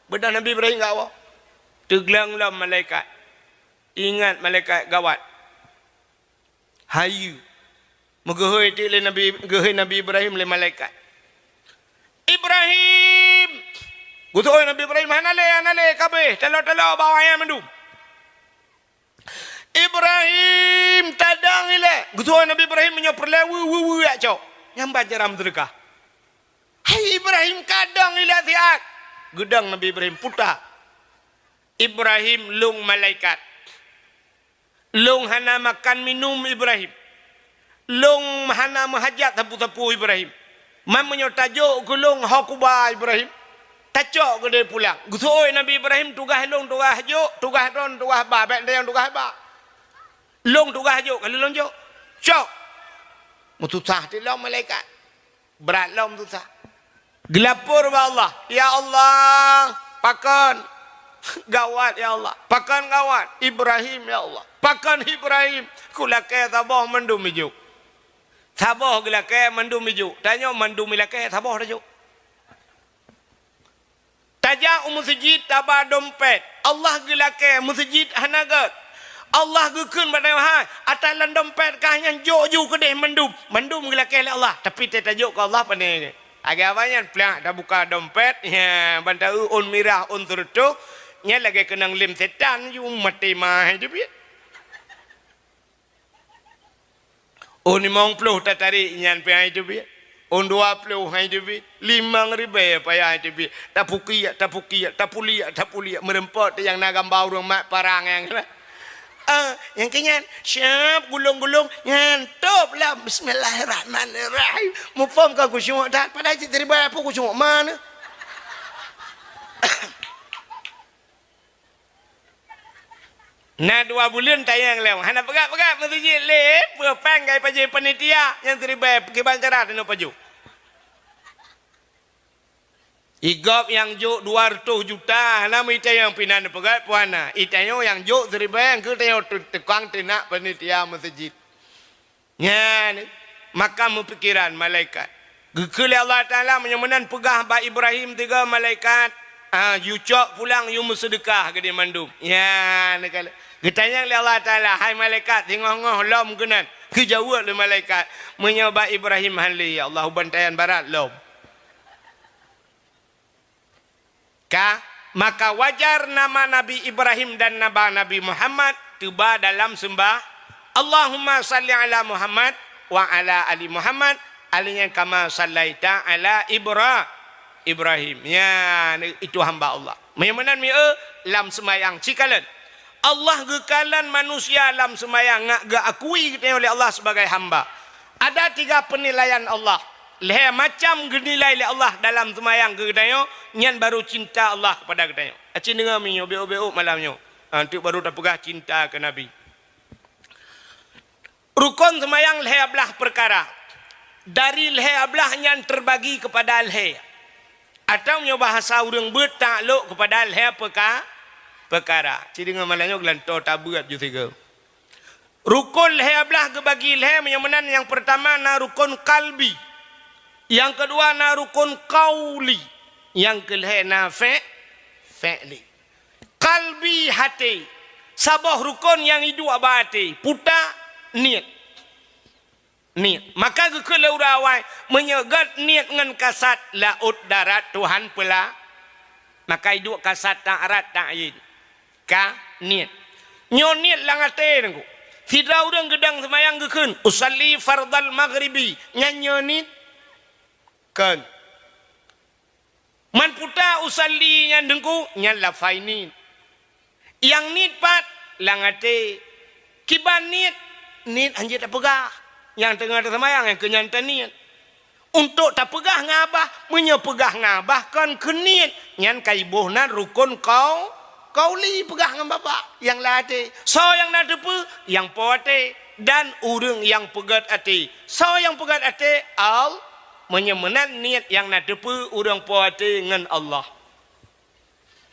Budak Nabi Ibrahim gak awak. Teglang lam malaikat. Ingat malaikat gawat. Hayu. Megahoi ti le Nabi Ibrahim le malaikat. Ibrahim. Gutoi Nabi Ibrahim hanale kabeh telo bawa ayam mendum. Ibrahim tadang ile. Gutoi Nabi Ibrahim menyoperle wu ya cok. Nyambat jaram sedekah. Hai Ibrahim kadang ile siak. Gedang Nabi Ibrahim puta. Ibrahim lung malaikat. Lung hana makan minum Ibrahim. Long mahana mahajat tapu-tapu Ibrahim. Mamanya tajuk gulung hakuba Ibrahim. Tajuk ke dia pulang. Gusoi Nabi Ibrahim tugas long tugas hajuk, tugas don tugas ba, baik dia yang tugas ba. Long tugas hajuk kalau long juk. Cok. Mutusah di long malaikat. Berat long susah. Gelapur ba Allah. Ya Allah, pakan gawat ya Allah. Pakan gawat Ibrahim ya Allah. Pakan Ibrahim. Kulakai tabah mendum ijuk. Sabah gila ke mandum iju. Tanya mandum ila ke sabah dah juk. Tajak masjid tabah dompet. Allah gila ke masjid hanagat. Allah gekeun pada hai atalan dompet kah yang joju kedeh mendum gila ke Allah tapi teh tajuk ke Allah pandai agak banyak pelang dah buka dompet ya bantau on mirah on turtu nya lagi kenang lim setan you mati mah hidup ya on 50 tak tarik nyan pe hidup ya on 20 hidup ya 5,000 payah hidup ya tapulia merempot yang nagambau rumah parang yang yang kenyan siap gulung-gulung nyantop lah bismillahirrahmanirrahim mufam ka kusyuk tak pada terima apa kusyuk mana nah 2 bulan tayang lew hana pegat masjid le pepeng kai paje panitia yang terima pergi bancaran no paju igop yang juk 200 juta nama ita yang pinan pegat puana itanyo yang juk teribang ke tayo tekang tenak panitia masjid nya maka mempikiran malaikat gekele Allah Taala menyemenan pegah ba Ibrahim 3 malaikat you cok pulang you bersedekah ke dia mandum ya nekala getanya oleh Allah Taala hai malaikat tengok-ngok lom kenan kejauh le malaikat menyoba Ibrahim hali ya Allah bantayan barat lom maka wajar nama Nabi Ibrahim dan Nabi Muhammad tiba dalam sembah Allahumma salli ala Muhammad wa ala ali Muhammad alinya kama sallaita ala Ibrahim ya itu hamba Allah memenan lam semayang cikalan Allah gekalan manusia lam semayang ngak ga akui oleh Allah sebagai hamba ada 3 penilaian Allah leh macam genilai le Allah dalam semayang kedayo nyan baru cinta Allah kepada kedayo acin dengar minyo beo malamnyo nanti baru dah pegah cinta ke Nabi rukun semayang leh ablah perkara dari leh ablah nyan terbagi kepada leh atau nyo bahasa urang bertakluk kepada leh perkara ciri dengan malamnyo gelanto tabuat ju tiga rukun leh ablah kebagi leh menyemenan yang pertama na rukun kalbi yang kedua na rukun qauli yang kelih na fi'li kalbi hati sabah rukun yang hidup abati puta niat maka gekele urawai menyegat niat ngan kasat laut darat Tuhan pula maka hidup kasat tak arat tak yin ka niat nyo niat langate nengku tidak urang gedang semayang gekeun usalli fardal maghribi nyanyo niat kan man puta usalli nyan dengku nyan lafaini yang nit pat langate kiban nit anjir tak pegah yang tengah tersemayang yang kenyantan niat untuk tak pegah ngabah menyepegah ngabah kan kenit nyan kaibuhna rukun kauli pegah ngam bapak yang late so yang nadepe yang poate dan urang yang pegat ati so yang pegat ati al menyemenan niat yang nadepe urang puate ngan Allah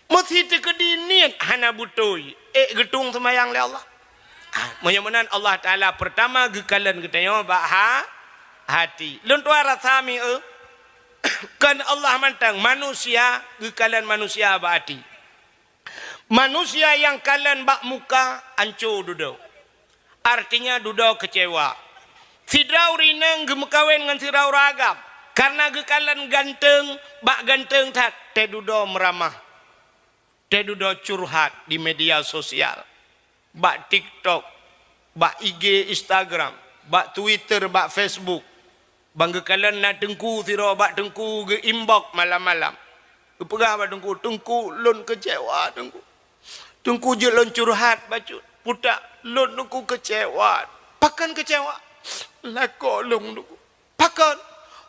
mesti tekedi niat hana butoi getung semayang le Allah menyemenan Allah Taala pertama gekalan getayo bah hati lentua rasami kan Allah mantang manusia gekalan manusia ba hati manusia yang kalan bak muka ancu duduk artinya duduk kecewa Fidrau rineng gemekawen ngan sirau ragam karena gekalan ganteng bak ganteng tak tedudo meramah tedudo curhat di media sosial bak TikTok bak IG Instagram bak Twitter bak Facebook bang gekalan na tengku sirau bak tengku ge inbox malam-malam kepegah bak tengku lon kecewa tengku je lon curhat bacut putak lon tengku kecewa pakan kecewa lako long duku pakan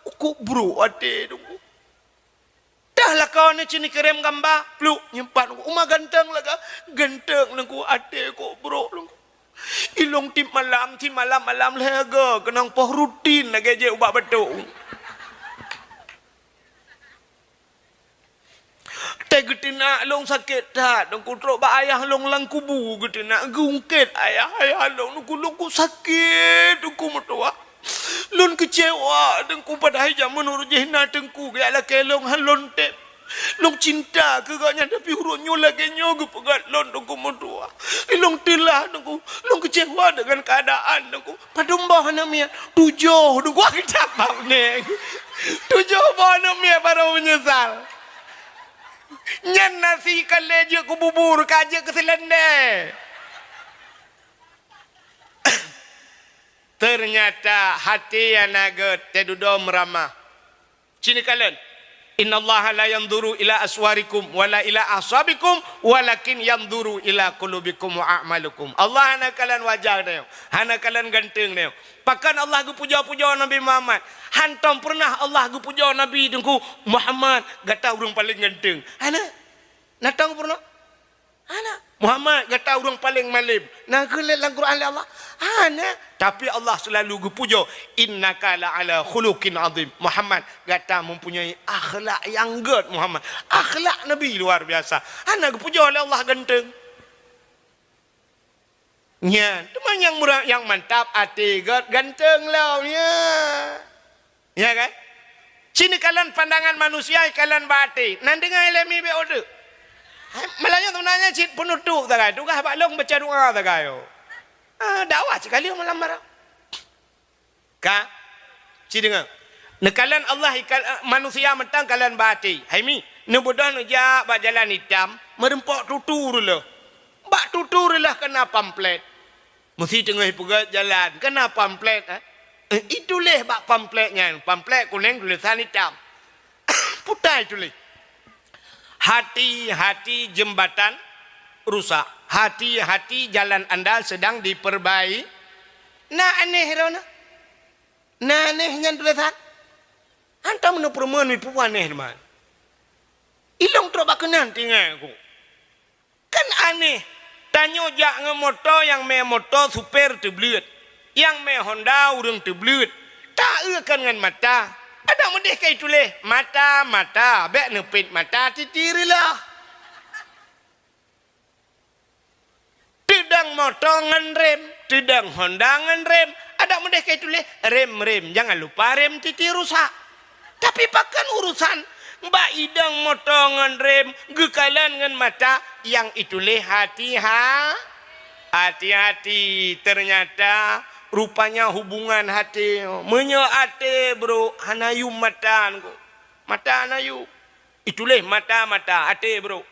uku bro ade duku dah lako ni cini kerem gambar pluk nyempat duku umah ganteng laga ganteng duku ade ko bro duku ilong tim malam lega kenang poh rutin lagi je ubah betul teh getina long sakit dah dengku trok ba ayah long lang kubu getina gungket ayah long dengku sakit dengku mertua lon kecewa dengku pada hijau menurut jehna dengku gaya kelong halon tep Long cinta ke gaknya tapi hurunyo lagi nyogu pegat lon dongku modua. Long telah dongku, long kecewa dengan keadaan dongku. Padumbah namanya tujuh dongku aku dapat neng. Tujuh bah namanya baru menyesal. Nyan nasi kaleje ku bubur kaje ke selende. Ternyata hati yang naga tedudo meramah. Cini kalian. Inna Allah la yanzuru ila aswarikum wala ila asabikum walakin yanzuru ila qulubikum wa a'malukum. Allah hana kalian wajah dia. Hana kalian ganteng dia. Pakan Allah gu puja-puja Nabi Muhammad. Hantam pernah Allah gu puja Nabi dengku Muhammad gata urang paling ganteng. Hana natang pernah? Hana Muhammad gata urang paling malim. Nah gelak dalam Quran Allah. Hana tapi Allah selalu gu puja innaka la ala khuluqin azim. Muhammad gata mempunyai akhlak yang good Muhammad. Akhlak Nabi luar biasa. Hana gu puja oleh Allah ganteng. Nya, teman yang murah yang mantap hati god ganteng lah ya. Ya kan? Sini kalian pandangan manusia kalian bati. Nanti ngalami be ode. Malahnya sebenarnya cit penutup tak kai. Tukah baklong baca doa tak kai. Dakwah sekali malam marah. Ka? Cit dengar. Nekalan Allah manusia mentang kalian bati. Hai mi, nebudan aja bak jalan hitam, merempok tutur lah. Bak tutur lah kena pamflet. Mesti tengah pegat jalan. Kena pamflet. Itulah bak pamfletnya. Pamflet kuning tulisan hitam. Putai tulis. Hati-hati jembatan rusak. Hati-hati jalan anda sedang diperbaiki. Nah aneh rona. Nah anehnya tulisan. Anta mana perempuan ni perempuan aneh teman. Ilong terobak kenan tinggal aku. Kan aneh. Tanyo jak ngemoto yang me moto super teblut. Yang me Honda urang teblut. Tak akan dengan mata. Ada mudih kai tulis mata bek nepit mata titirilah. Tidang moto ngan rem, tidang Honda ngan rem. Ada mudih kai tulis rem. Jangan lupa rem titi rusak. Tapi pakan urusan mbak idang motongan rem gekalan ngan mata yang itulah hati-hati ternyata rupanya hubungan hati menyo ate bro hanayu mata hanayu itulah mata ate bro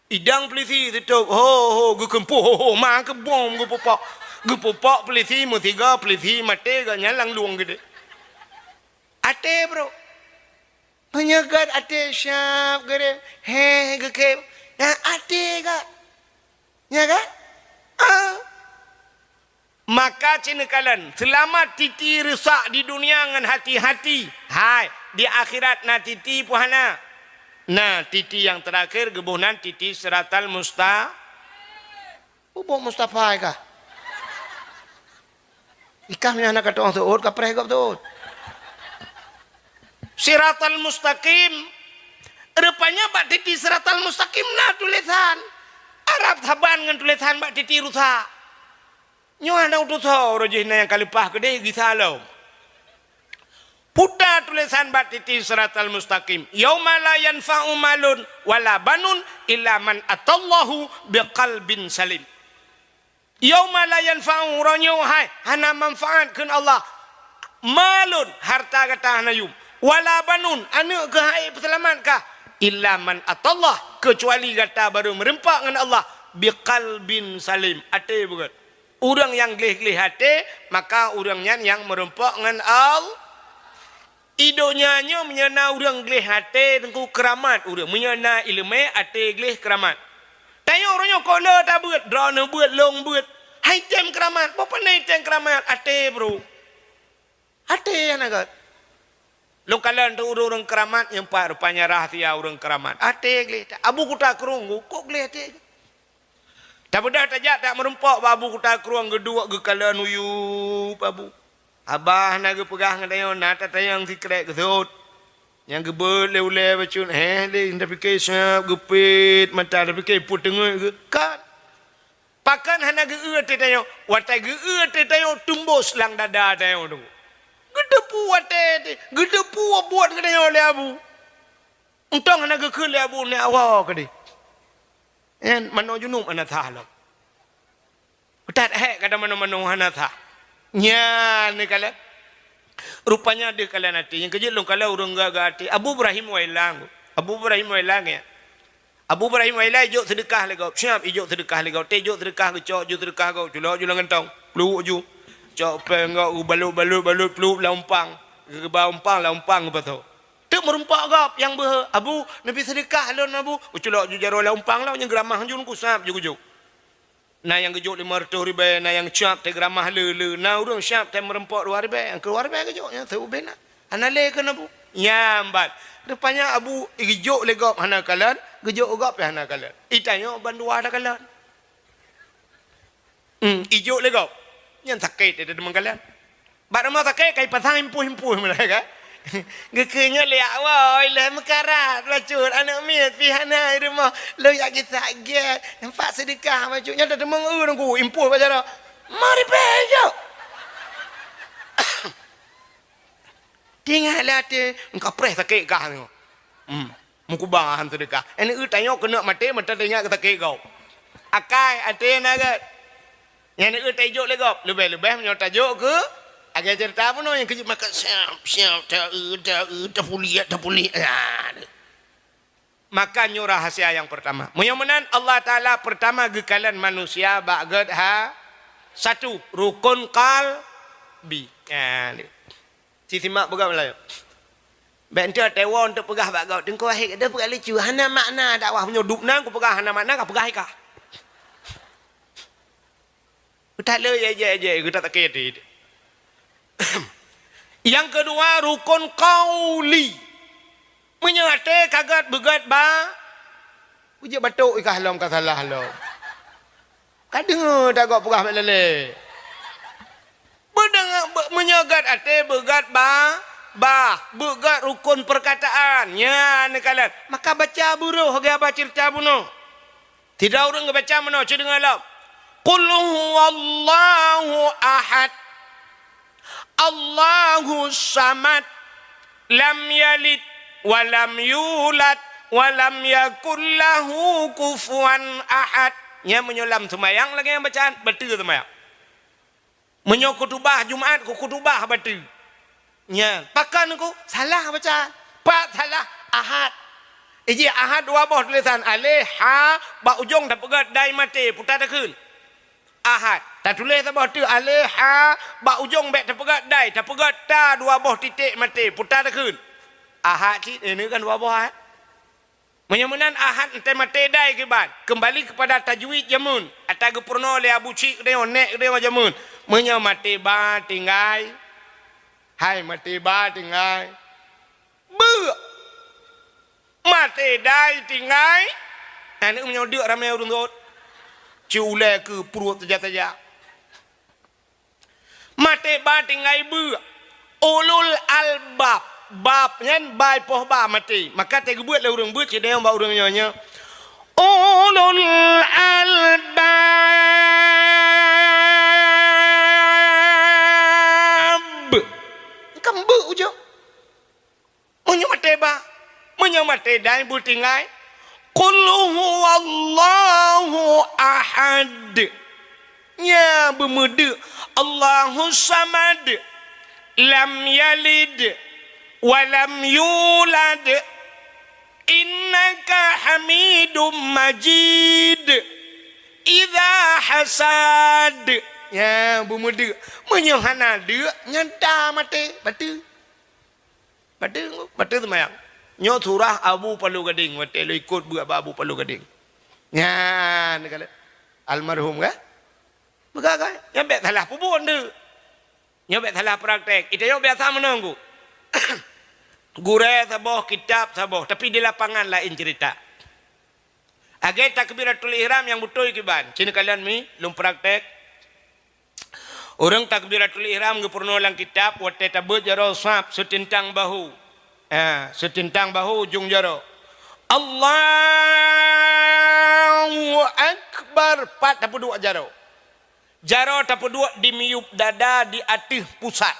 idang polisi tutup ho gekempuh ho ma ke bom gepopok polisi musiga polisi mate ga nyalang luang gede ate bro penyegat ate syap gede he gekem nah ate ga ya kan maka cinekalan selama titi rusak di dunia dengan hati-hati hai di akhirat na titi puhana nah titi yang terakhir gebunan titi siratal Mustafa kah ikahnya anak kata orang tuh kapreh kau tuh siratal mustaqim rupanya bak titi siratal mustaqim nah tulisan Arab saban dengan tulisan bak titi rusak nyo ana utus rojihna yang kalipah gede gisalau puta tulisan bak titi siratal mustaqim yauma la yanfa'u malun wala banun illa man atallahu biqalbin salim yauma la yanfa'u ronyo hai hana manfaat keun Allah malun harta kata hanayum wala banun anu ke hai selamat kah illa man atallah kecuali kata baru merempak dengan Allah biqalbin salim ate bukan orang yang gelih-gelih hati maka orangnya yang merempak dengan Allah idonya menyana orang gelih hati tengku keramat orang menyana ilmu ate gelih keramat tanya orangnya kok le tak buat drone buat long buat hai tem keramat apa naik tem keramat ate bro ate anak lo kalian tu orang keramat yang pak rupanya rahasia orang keramat ate gelih abu kuta kerungu kok gelih ate tak benda tajak tak merempak babu kuta keruang kedua ke kalian uyup babu abah nak pegah ngadayong nata tayang sikrek kesut yang gebel le bacun le nda fikir siap gepit mata nda fikir put tengah ke kan pakan hana geu te tayong watai geu te tayong tumbus lang dada tayong tu gedepu wate gedepu buat kedayong le abu Untang anak ke le abu ne awal ke di. En mano junub anak tha lo. Utat kada mano hanatha. Nya ni kala. Rupanya dia kala nanti yang kejil long kala urang gagati. Abu Ibrahim wailang. Abu Ibrahim wailang ya. Abu Ibrahim wailang ijo sedekah legau. Siap ijo sedekah legau. Tejo sedekah ke cok jo sedekah kau. Julo ngentong. Peluk ju. Cok pengau balut peluk laumpang. Laumpang apa tu? Tu merumpak gap yang Abu Nabi sedekah lon Abu. Uculok ju jaro laumpang lau yang geramah jun kusap ju. Na yang gejuk 500 ribu, na yang cap te geramah le. Na urang cap te merempok 2 ribu, yang keluar ribu gejuknya tu bena. Anale kan Abu? Nyambat. Rupanya Abu gejuk le gap hana kalan, gejuk gap hana kalan. Itanya bandua ada kalan. Ijuk le gap. Yang sakit ada mengkalan. Bak mau sakit kai pasang impuh mereka. Gekenya liak woi le mekarat lacur anak miat pihana rumah lo yak kita get empat sedekah macunya dah demang urangku impuh bacara mari bejo tinggal ate engkau pres sakit kah ni muku bahan sedekah ini tanya kena mati mata tanya sakit kau akai ate naga yang ni tajuk le gop lebih menyotajuk ke agak cerita apa no yang kejut makan siap dah pulih. Makanya rahasia yang pertama. Mudah-mudahan Allah Taala pertama gekalan manusia bagad satu rukun qalbi. Sisi mak pegang Melayu. Bente tewa untuk pegah bagad. Tengko ahik ada pegang lucu. Hana makna dakwah punya dupna ku pegah hana makna ka pegah ka. Tak le je kita tak kira. Yang kedua rukun qauli. Menyate kagat begat ba. Uji batuk ikah halam ka salah halam. Kadang tak gak pegah melele. Bedang menyagat ate begat ba begat rukun perkataan. Nya ne kalan. Maka baca buruh ge apa cerita buno. Tidak urang baca meno cedengan lam. Qul huwallahu ahad. Allahu samad lam yalid walam yulad walam yakul lahu kufuwan ahad. Nya menyolam semayang lagi yang bacaan betul semayang. Menyo kutubah Jumaat ku kutubah betul. Nya pakan ku salah bacaan. Pak salah ahad. Iji ahad dua boh tulisan alif ha ba ujung dah pegat dai mati putar takun. Ahad. Tak tulis apa tu alih ha ba ujung bek terpegat dai terpegat ta dua boh titik mati putar takun. Ahad ini kan dua boh ahad. Menyamunan ahad ente mati dai ke ban. Kembali kepada tajwid jamun. Atau ke purno le Abu Cik dia nek dia jamun. Menyam mati ba tinggai. Hai mati ba tinggai. Bu. Mati dai tinggai. Ane menyodok ramai urang tu. Ciulai ke perut saja. Mati ba tinggai bu. Ulul albab. Bab nyen bai poh ba mati. Maka te gebuat le urang buat cedeo ba urang nyonya. Ulul albab. Kambu ujo. Munyo mati ba. Munyo mati dai bu tinggai. Qul huwallahu ahad. Ya bermuda Allahu samad. Lam yalid walam yulad. Innaka hamidum majid. Idza hasad. Ya bermuda menyohana dia nyata mati batu. Batu tu mayang. Nyo surah Abu Palu Gading mati lo ikut buat Abu Palu Gading. Ya ni kala almarhum kan? Begagai, yang bet salah pun tu. Yang bet salah praktek. Itu yang biasa menunggu. Gure saboh, kitab saboh. Tapi di lapangan lain cerita. Agai takbiratul ihram yang betul kiban. Cina kalian mi, lum praktek. Orang takbiratul ihram ke purno lang kitab. Wate tabut jaro sab, setintang bahu. Setintang bahu ujung jaro. Allahu Akbar. 42 jaro. Jaro 42 di miup dada di atih pusat.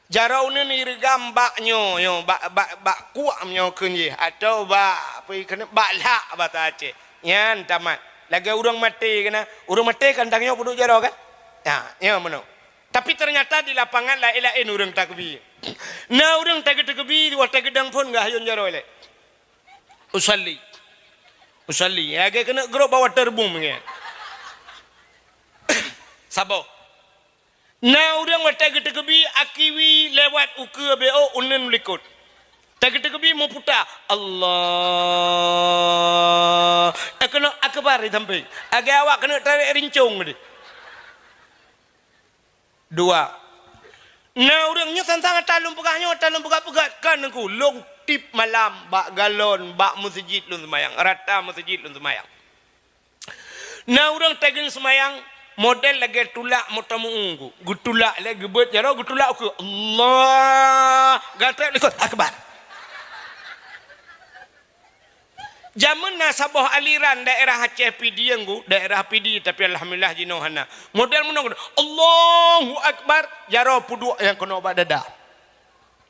Jarau ni regam baknyo yo bak kuamnyo kunji atau bak apa kena bak lak bata Aceh. Yan tamat. Lagi urang mati kena. Urang mati kandangnya puduk jarau kan? Ya mano. Tapi ternyata di lapangan lain urang takbir. Nah urang takbir waktu gedang pun gak hayun jarau le. Usalli. Ya kena gerok bawa terbum nge. Sabo. Nah orang waktu tegebi akiwi lewat uke beo unen likut. Tegebi mau putar Allah. Kena akbar di samping. Agak awak kena tarik rincung ni. Dua. Nah orangnya tentang talung pegat kan aku long tip malam bak galon bak masjid lun semayang rata masjid lun semayang. Nah orang tegeng semayang model lagi tulak motamu unggu. Gutulak lagi buat jarau gutulak aku. Allah. Gatak likut akbar. Zaman nasabah aliran daerah Aceh PD anggu, daerah PD tapi alhamdulillah jinohana. Model menong Allahu akbar jarau puduk yang kena bak dada.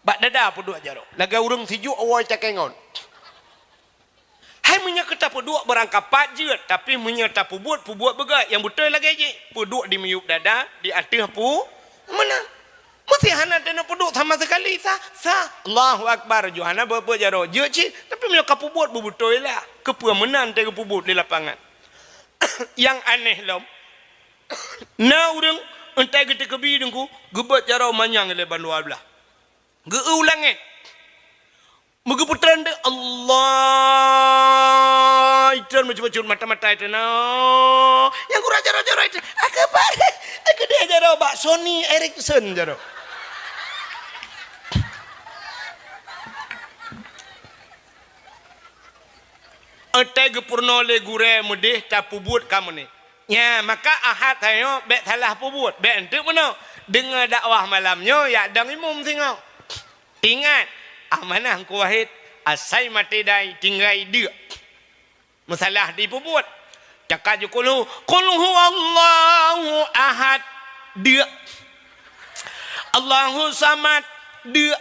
Bak dada puduk jarau. Lagi urang sijuk awal cakengon. Hai menyekata puduk berangkat pajut tapi menyerta pubuat begat yang betul lagi je puduk di meyup dada di atas mana mesti hana dana puduk sama sekali sah Allahu akbar johana berapa jaro je ci tapi menyekap pubuat betul lah kepua menan tega pubut di lapangan. Yang aneh lom na urang entai gede kebi dengku gebat jaro manyang le bandua belah geulange Megeputran de Allah itu macam-macam mata-mata itu no. Yang kurang jaro-jaro itu akabar. Aku dia jaro bak Sony Ericsson jaro. Otai gepurno le gure mudih tak pubut kamu ni. Ya maka ahad tayo bet salah pubut. Bet entuk mana dengar dakwah malamnya ya dang imum tengok. Ingat amanah ku wahid asai mati dai tinggal dia masalah dipubuat cakaju qul huwallahu ahad dia Allahu samad dia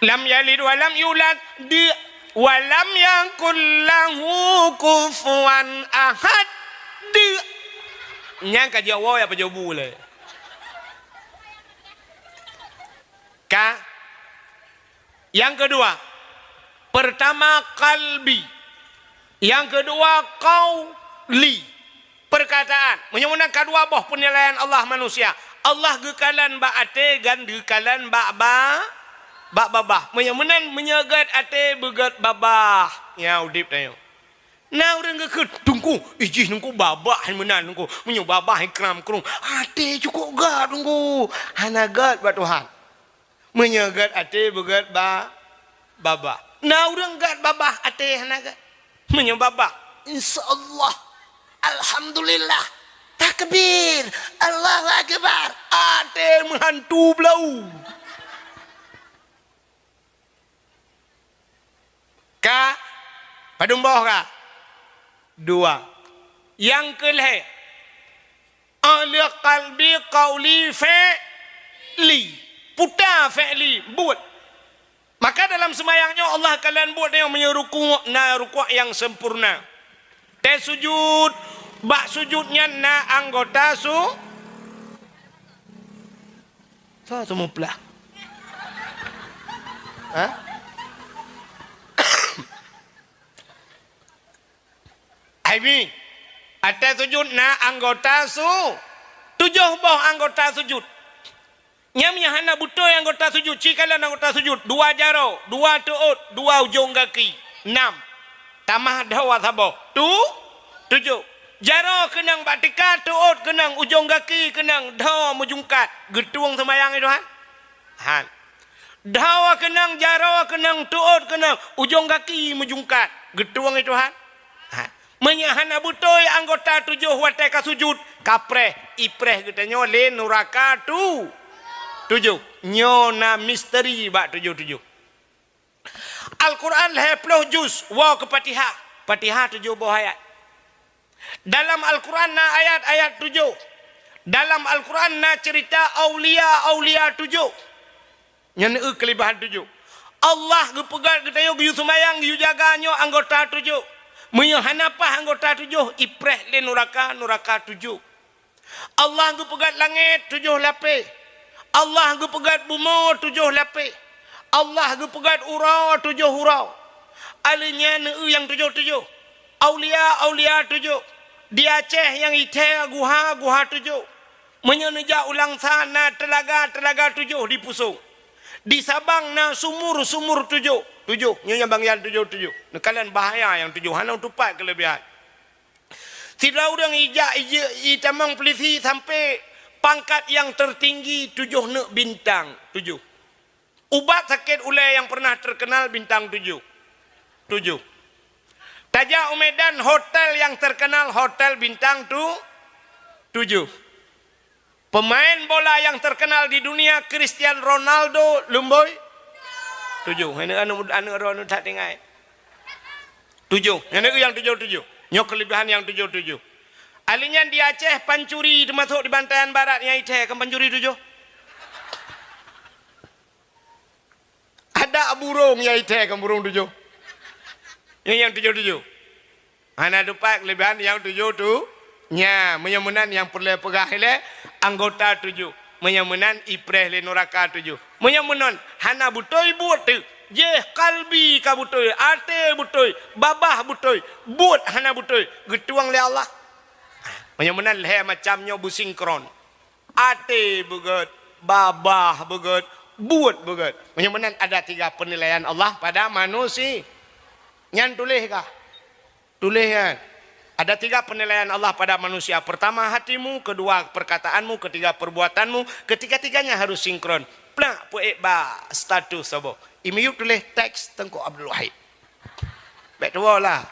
lam yalid wa lam yulad dia wa lam yakul lahu kufuwan ahad dia nyangka Jawa apa Jawa boleh ka. Yang kedua, pertama kalbi. Yang kedua qauli. Perkataan. Menyempurnakan kedua boh penilaian Allah manusia. Allah gekalan ba ate gan gekalan ba babah. Menyempurnakan menyegat ate begat babah. Ya udip tayo. Nah orang gekut tungku ijih nungku babah menan nungku menyu babah ikram krung. Ate cukup gad nungku. Hanagat ba Tuhan. Menyegat ate begat baba. Nah urang gat babah ate hanagat. Menyebabah. Insyaallah. Alhamdulillah. Takbir. Allahu akbar. Ate menghantu belau. Ka padung bawah ka. Dua. Yang kelih. Ala qalbi qauli fi'li. Putar fi'li buat. Maka dalam semayangnya Allah kalian buat yang menyerukuk yang sempurna. Teh sujud, bak sujudnya na anggota semua pelah. Hah? Ini atas sujud na anggota tujuh boh anggota sujud. Nyamnya hana buto yang anggota sujud, cikalan anggota sujud, dua jaro, dua tuut, dua ujung kaki, 6. Tamah dawa sabo, tujuh. Jaro kenang batika, tuut kenang ujung kaki, kenang dawa mujungkat, getuang semayang itu han. Dawa kenang, jaro kenang, tuut kenang, ujung kaki mujungkat, getuang itu han. Menyahana buto yang anggota 7 wateka sujud, kapreh, ipreh katanya le nuraka 7 nyona misteri bak 7 Al-Quran 10 juz wa ke Fatihah 7 buah ayat. Dalam Al-Quran na ayat-ayat 7. Dalam Al-Quran na cerita aulia 7. Yang kelebihan tujuh. Allah gepegat getayo yu sumayang yu jaganyo anggota tujuh. Menyo hanapah anggota tujuh ipreh le nuraka tujuh. Allah gepegat langit tujuh lapis. Allah gepegat bumi tujuh lapis. Allah gepegat urau tujuh urau. Alinya yang tujuh. Aulia tujuh. Di Aceh yang ite guha tujuh. Menyeneja ulang sana telaga tujuh di Pusung. Di Sabang na sumur tujuh. Nyonya bang yang tujuh. Kalian bahaya yang tujuh. Hana tupat kelebihan. Tidak orang itamang polisi sampai pangkat yang tertinggi tujuh ne bintang tujuh. Ubat sakit ulai yang pernah terkenal bintang tujuh. Tajak Medan hotel yang terkenal hotel bintang tujuh. Pemain bola yang terkenal di dunia Cristiano Ronaldo lumboy tujuh. Ini anu Ronaldo tak tinggal tujuh. Ini yang tujuh. Nyok kelebihan yang tujuh. Alinya di Aceh pancuri termasuk di Bantayan Barat yang ite kan pancuri tujuh. Ada burung yang ite kan burung tujuh. Yang tujuh. Ana dupak kelebihan yang tujuh tu. Nya menyemunan yang perlu pegahile anggota tujuh. Menyemunan ipreh le nuraka tujuh. Menyemunan hana butoi buat tu. Je kalbi ka butoi, ate butoi, babah butoi, buat hana butoi. Getuang le Allah. Menyemunan le macamnya businkron. Ate beget, babah beget, buat beget. Menyemunan ada 3 penilaian Allah pada manusia. Nyan tulis kah? Tulis kan? Ada 3 penilaian Allah pada manusia. Pertama hatimu, kedua perkataanmu, ketiga perbuatanmu. Ketiga-tiganya harus sinkron. Plak puek ba status sabo. Imiyuk tulis teks Tengku Abdul Wahid. Baik tua lah.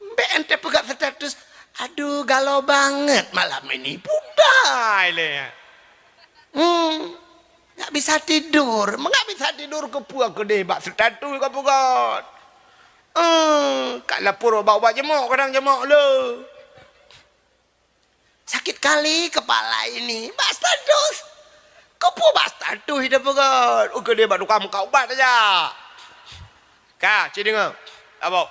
Baik ente pegat status. Aduh galau banget malam ini. Budai le. Nggak bisa tidur. Nggak bisa tidur ke puak ke deh. Bak status ke pegat. Kak lapor bawa jemok kadang jemok lo. Sakit kali kepala ini. Bastardus. Kepu bastardus hidup pegat. Oke dia baru kamu kau ubat aja. Kak, cik dengar. Apa?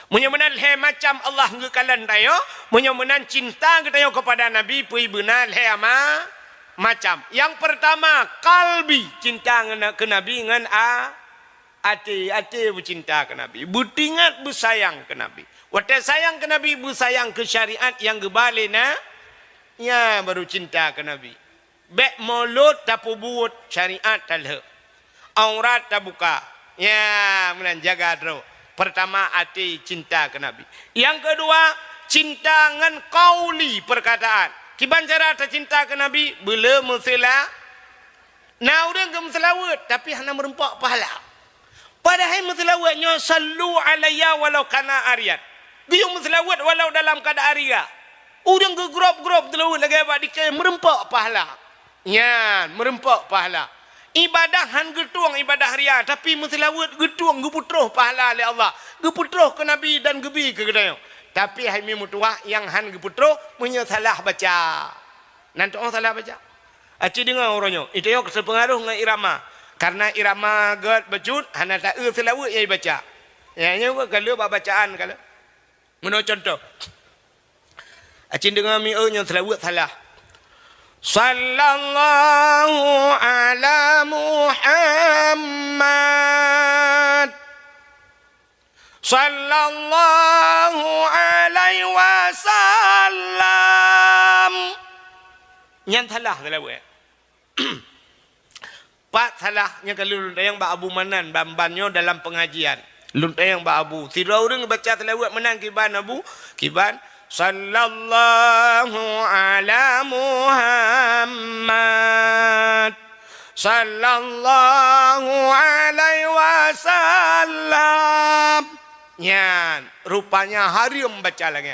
Menyemenan le macam Allah ngekalan tayo. Menyemenan cinta kita kepada Nabi pui benar le ama macam. Yang pertama kalbi cinta ke Nabi dengan hati bercinta ke Nabi. Butingat bersayang ke Nabi. Waktu sayang ke Nabi, bersayang ke syariat yang gebalina. Ya baru cinta ke Nabi. Bek mulut tak buat syariat talha. Aurat tak buka. Ya menan jaga terus. Pertama hati cinta ke Nabi. Yang kedua cinta dengan kauli perkataan. Kiban cara tak cinta ke Nabi? Bila musila. Nah orang ke musalawat. Tapi hanya merempak pahala. Padahal musalawatnya sallu alayya walau kana aryan. Guyung musalawat walau dalam keadaan aria. Orang ke grup telawat lagi abad dikaya merempak pahala. Ya, merempak pahala. Ibadah han getuang ibadah ria. Tapi musalawat getuang geputroh pahala oleh Allah. Geputroh ke Nabi dan gebi ke gedayang. Tapi hai mi mutuah yang han geputroh punya salah baca. Nanti orang salah baca. Aci dengar orangnya. Itu yang sepengaruh dengan irama. Karena irama gad bejut hana tak selawat yang baca. Ya nya kalau bacaan kalau. Menurut contoh. Acin dengar mi nya selawat salah. Sallallahu ala Muhammad. Sallallahu alaihi wasallam. Nyan salah selawat. Pak salahnya kalau luntayang Mbak Abu Manan bambannya dalam pengajian. Luntayang Mbak Abu. Tidak orang baca selawat menang kiban Abu. Kiban. Sallallahu ala Muhammad. Sallallahu alaihi wasallam. Yan. Rupanya harim baca lagi.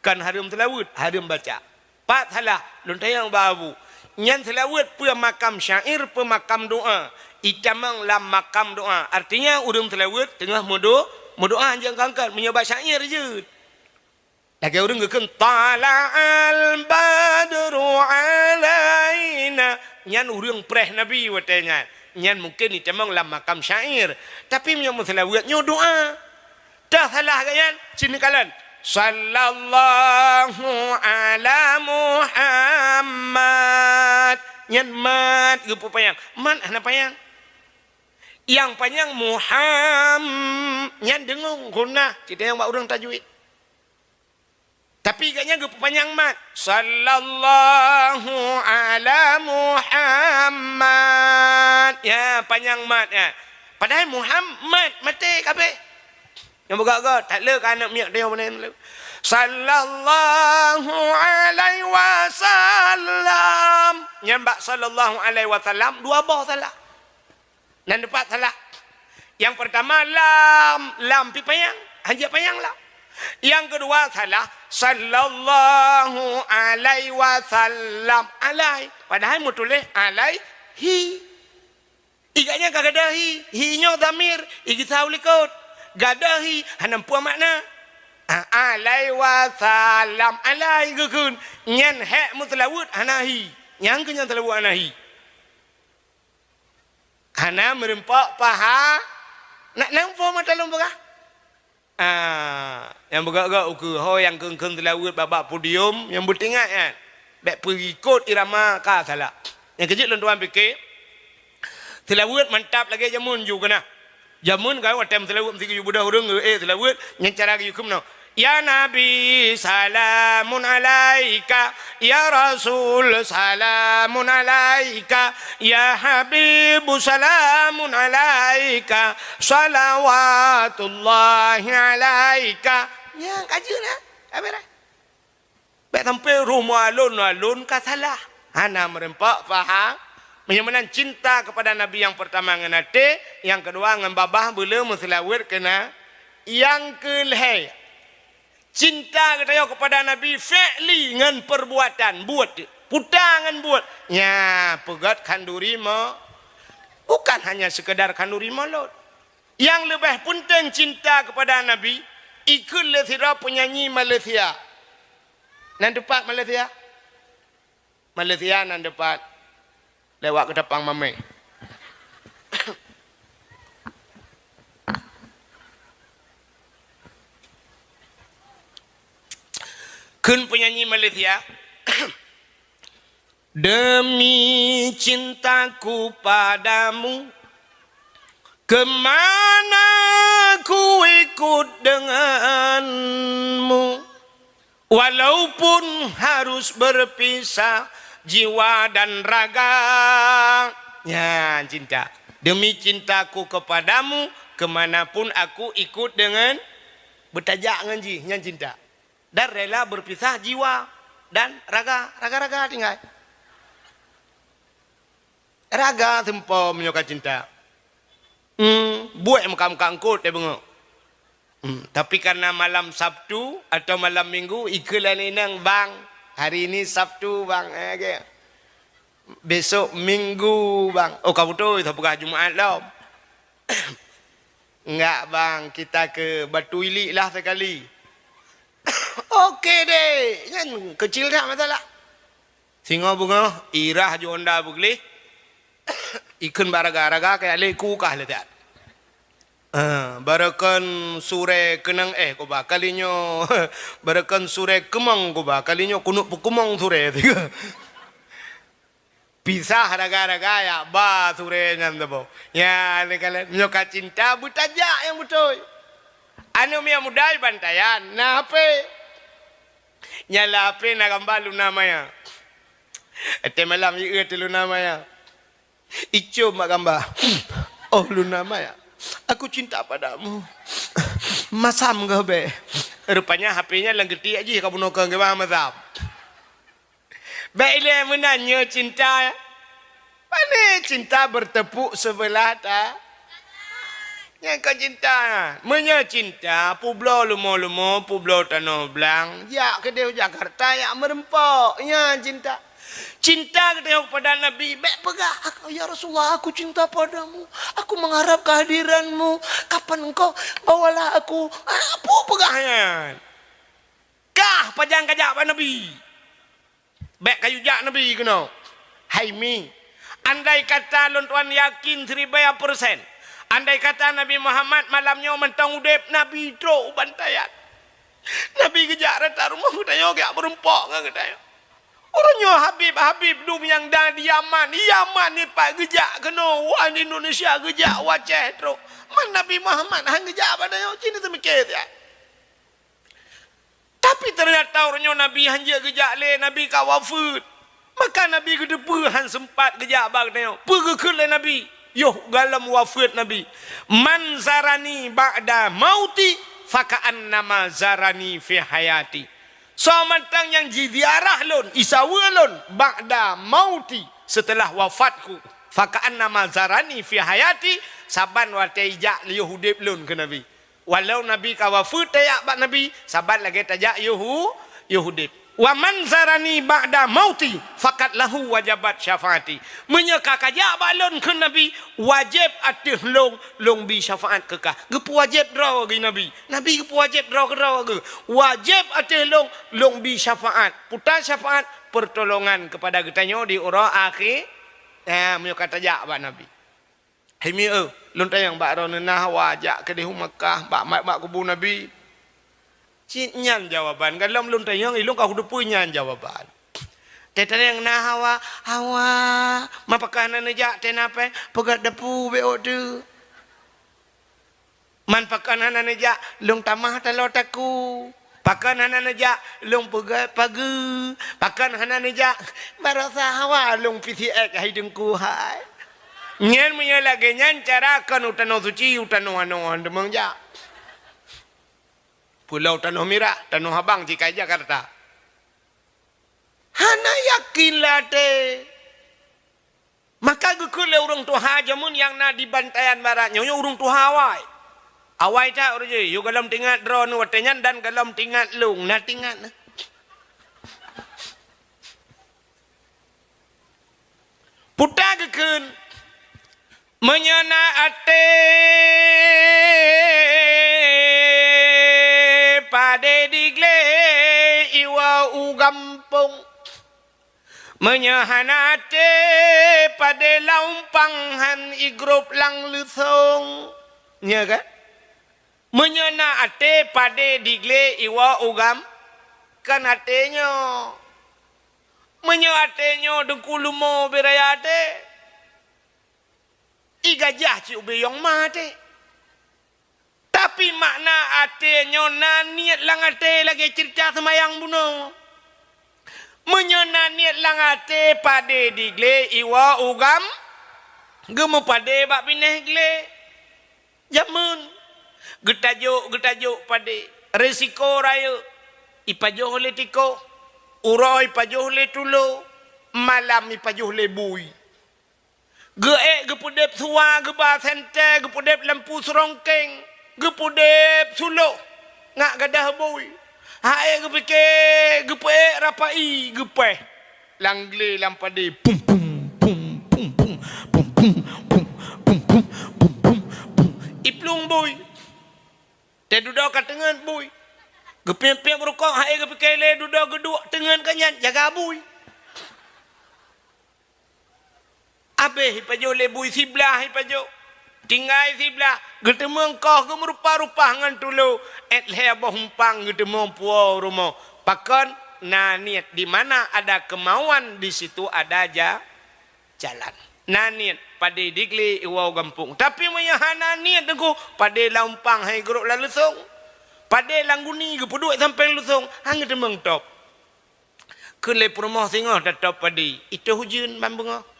Kan harim selawat. Harim baca. Pak salah. Luntayang Mbak Abu. Nyan selawat pemakam syair, pemakam doa. Itamang lam makam doa. Artinya urang selawat tengah modoa jangan kangkat menyobat syair je. Lagi orang ngeken tala'al badru alaina. Nyan urang preh Nabi watanya. Nyan mungkin itu memang lah makam syair. Tapi yang masalah buatnya doa. Dah salah kan? Sini kalian. Sallallahu ala Muhammad. Nyan mat gupu payang. Man ana payang. Yang panjang Muhammad. Nyan dengung guna. Kita yang buat orang tajwid. Tapi ikatnya gupu panjang mat. Sallallahu ala Muhammad. Ya panjang mat ya. Padahal Muhammad mati kabeh. Yang bergak-gak tak le kan anak miak dia mana. Sallallahu alaihi wasallam. Nyambak sallallahu alaihi wasallam dua bah salah. Dan depan salah. Yang pertama lam pi payang, hanja payang lah. Yang kedua salah sallallahu alaihi wasallam alai. Padahal mu tulis alaihi. Iganya kagak ada hi, hi-nya dhamir, igi tahu likut. Gadahi hanam puan makna. Alai wasallam alai gukun. Nyan hek mutlawud anahi. Yang kenyan telawud anahi. Hana merempak paha. Nak nampak mata lomba. Yang bergak-gak ukur. Ho yang keng-keng telawud babak podium. Yang bertingat kan. Bek perikut irama kah salah. Yang kecil tuan-tuan fikir. Telawud mantap lagi jamun juga nak. Jamun kau watem telawud mesti you budak urang telawud yang cara you kumno. Ya Nabi salamun alaika, ya Rasul salamun alaika, ya Habibu salamun alaika, salawatullahi alaika. Ya kaji na. Abera. Baik sampai rumah alun ka salah. Hana merempak faham. Menyamanan cinta kepada Nabi yang pertama ngenate, yang kedua ngan babah bela muslawir kena, yang kelih cinta kita kepada Nabi fi'li ngan perbuatan buat putangan buat ya pegat kanduri mo bukan hanya sekedar kanduri molot. Yang lebih penting cinta kepada Nabi ikut lethira penyanyi Malaysia. Nan depan Malaysia nan depan lewat ke depan mame. Kun penyanyi Malaysia. Demi cintaku padamu, kemana ku ikut denganmu, walaupun harus berpisah jiwa dan raga. Ya cinta. Demi cintaku kepadamu, kemanapun aku ikut dengan bertajak ngaji, yang cinta. Dan rela berpisah jiwa dan raga. Raga-raga tinggal. Raga tempo menyoka cinta. Buat muka-muka angkut dia bengok. Tapi karena malam Sabtu atau malam Minggu ikulan inang bang. Hari ini Sabtu bang. Besok Minggu bang. Oh kamu tu itu bukan Jumaat lah. Enggak bang, kita ke Batu Ilik lah sekali. Okey deh. Yang kecil dah masalah. Singa bunga, irah jonda bugli. Ikun baraga-raga kayak leku kah letak. Barakan sure kenang ko ba kalinyo barakan sure kemang ko ba kalinyo kunuk pukumang sure tiga. Pisah raga-raga ya ba sure nyam dabo. Ya ni kalian nyoka cinta butajak yang betul. Anu mia mudai bantayan. Nah apa? Nyala apa nak gambar lu namanya. Ete malam ye lu namanya. Icu mak gambar. Oh lu namanya. Aku cinta padamu. Masam ke be? Rupanya HP-nya lang gede aja kamu nokang ke bang masam. Baiklah menanya cinta. Mana cinta bertepuk sebelah tak? Yang kau cinta. Menya cinta. Pulau lumo-lumo, pulau Tanah Blang. Ya ke dia Jakarta yang merempok. Ya cinta. Cinta kepada Nabi. Baik pegah. Ya Rasulullah, aku cinta padamu. Aku mengharap kehadiranmu. Kapan engkau bawalah aku. Apa pegahnya? Kah pajang kajak ba Nabi. Bek kayu jak Nabi kena. Hai mi. Andai kata lon tuan yakin 1000%. Andai kata Nabi Muhammad malamnya mentang udep Nabi tro bantayan. Nabi kejak rata rumah kita gak berempok ngak kita. Orangnya Habib dum yang dah di Yaman. Yaman ni pak kejak kena wan Indonesia kejak waceh tro. Man Nabi Muhammad hang kejak pada yo cini temikir ya. Tapi ternyata orangnya Nabi hanya kejak le Nabi kawafut. Maka Nabi kedepan sempat kejak bag tanya. Pergi ke le Nabi. Yoh galam wafat Nabi. Man zarani ba'da mauti faka'an nama zarani fi hayati. So mantang yang jidiarah lon isawa lon ba'da mauti setelah wafatku. Faka'an nama zarani fi hayati saban wa taijak liyuhudib lon ke Nabi. Walau Nabi kawafut tayak bak Nabi, sabat lagi tajak Yahudi. Wa man zarani ba'da mauti fakat lahu wajabat syafaati. Menyeka kajak balon ke Nabi, wajib atih long bi syafaat kekah. Gepu wajib draw ke Nabi. Nabi gepu wajib draw ke draw ke. Wajib atih long bi syafaat. Putar syafaat pertolongan kepada getanyo di ura akhir. Menyeka tajak bak Nabi. Hemi lon tayang bak ronenah wajak ke di Makkah bak kubu Nabi. Cinyan jawaban kalau lon tayang ilung kau depunya jawaban. Teta yang nah hawa mapakanan aja tenape pegat depu beodu. Man pakanan aja lung tamah talotaku. Pakanan aja lung pegat pagi. Pakanan aja barasa hawa lung piti ek hidungku hai. Nyan punya lagi nyan cara kan utano suci utano ano demang ja. Pulau Tanah Merah, Tanah Abang jika Jakarta. Hana yakin lah te. Maka gukule urung tuha jamun yang na di bantayan barat nyonya urung tuha awai. Awai tak uruje, yo galam tingat drone watenyan dan galam tingat lung na tingat na. Puta gekun menyana ate pade digle iwa ugampung menyahana ate pade laumpanghan igrup lang lusong nya kan menyana ate pade digle iwa ugam kan atenyo menyo atenyo dengkulumo berayate igajah ci ubeyong mate. Tapi makna ate nyona niat lang ate lagi cerita semayang buno. Menyona niat lang ate pade digle iwa ugam. Gemu pade bak pineh gle. Jamun. Getajuk pade. Resiko raya. Ipajoh le tiko. Uroi ipajoh le tulo. Malam ipajoh le bui. Gepudep suwa geba sente gepudep lampu serongkeng gepudep sulo ngak gadah boy hae gepike gepe rapai gepe langle lampade pum pum pum pum pum pum pum pum pum pum pum pum pum iplung boy te duduk kat tengen boy gepem-pem rokok hae gepike le duduk geduk tengen kanyan jaga boy. Abe hipajo lebui siblah hipajo tinggai siblah getemeng kau gemerupa-rupa ngan tulo et lebo humpang getemeng puau rumah pakon naniat di mana ada kemauan di situ ada jalan naniat pada digli iwau gampung tapi menyahana niat aku pada laumpang hai geruk lalu song pada langguni gepuduk sampai lusong hang getemeng top kele promoh singoh tetap padi itu hujun bambungoh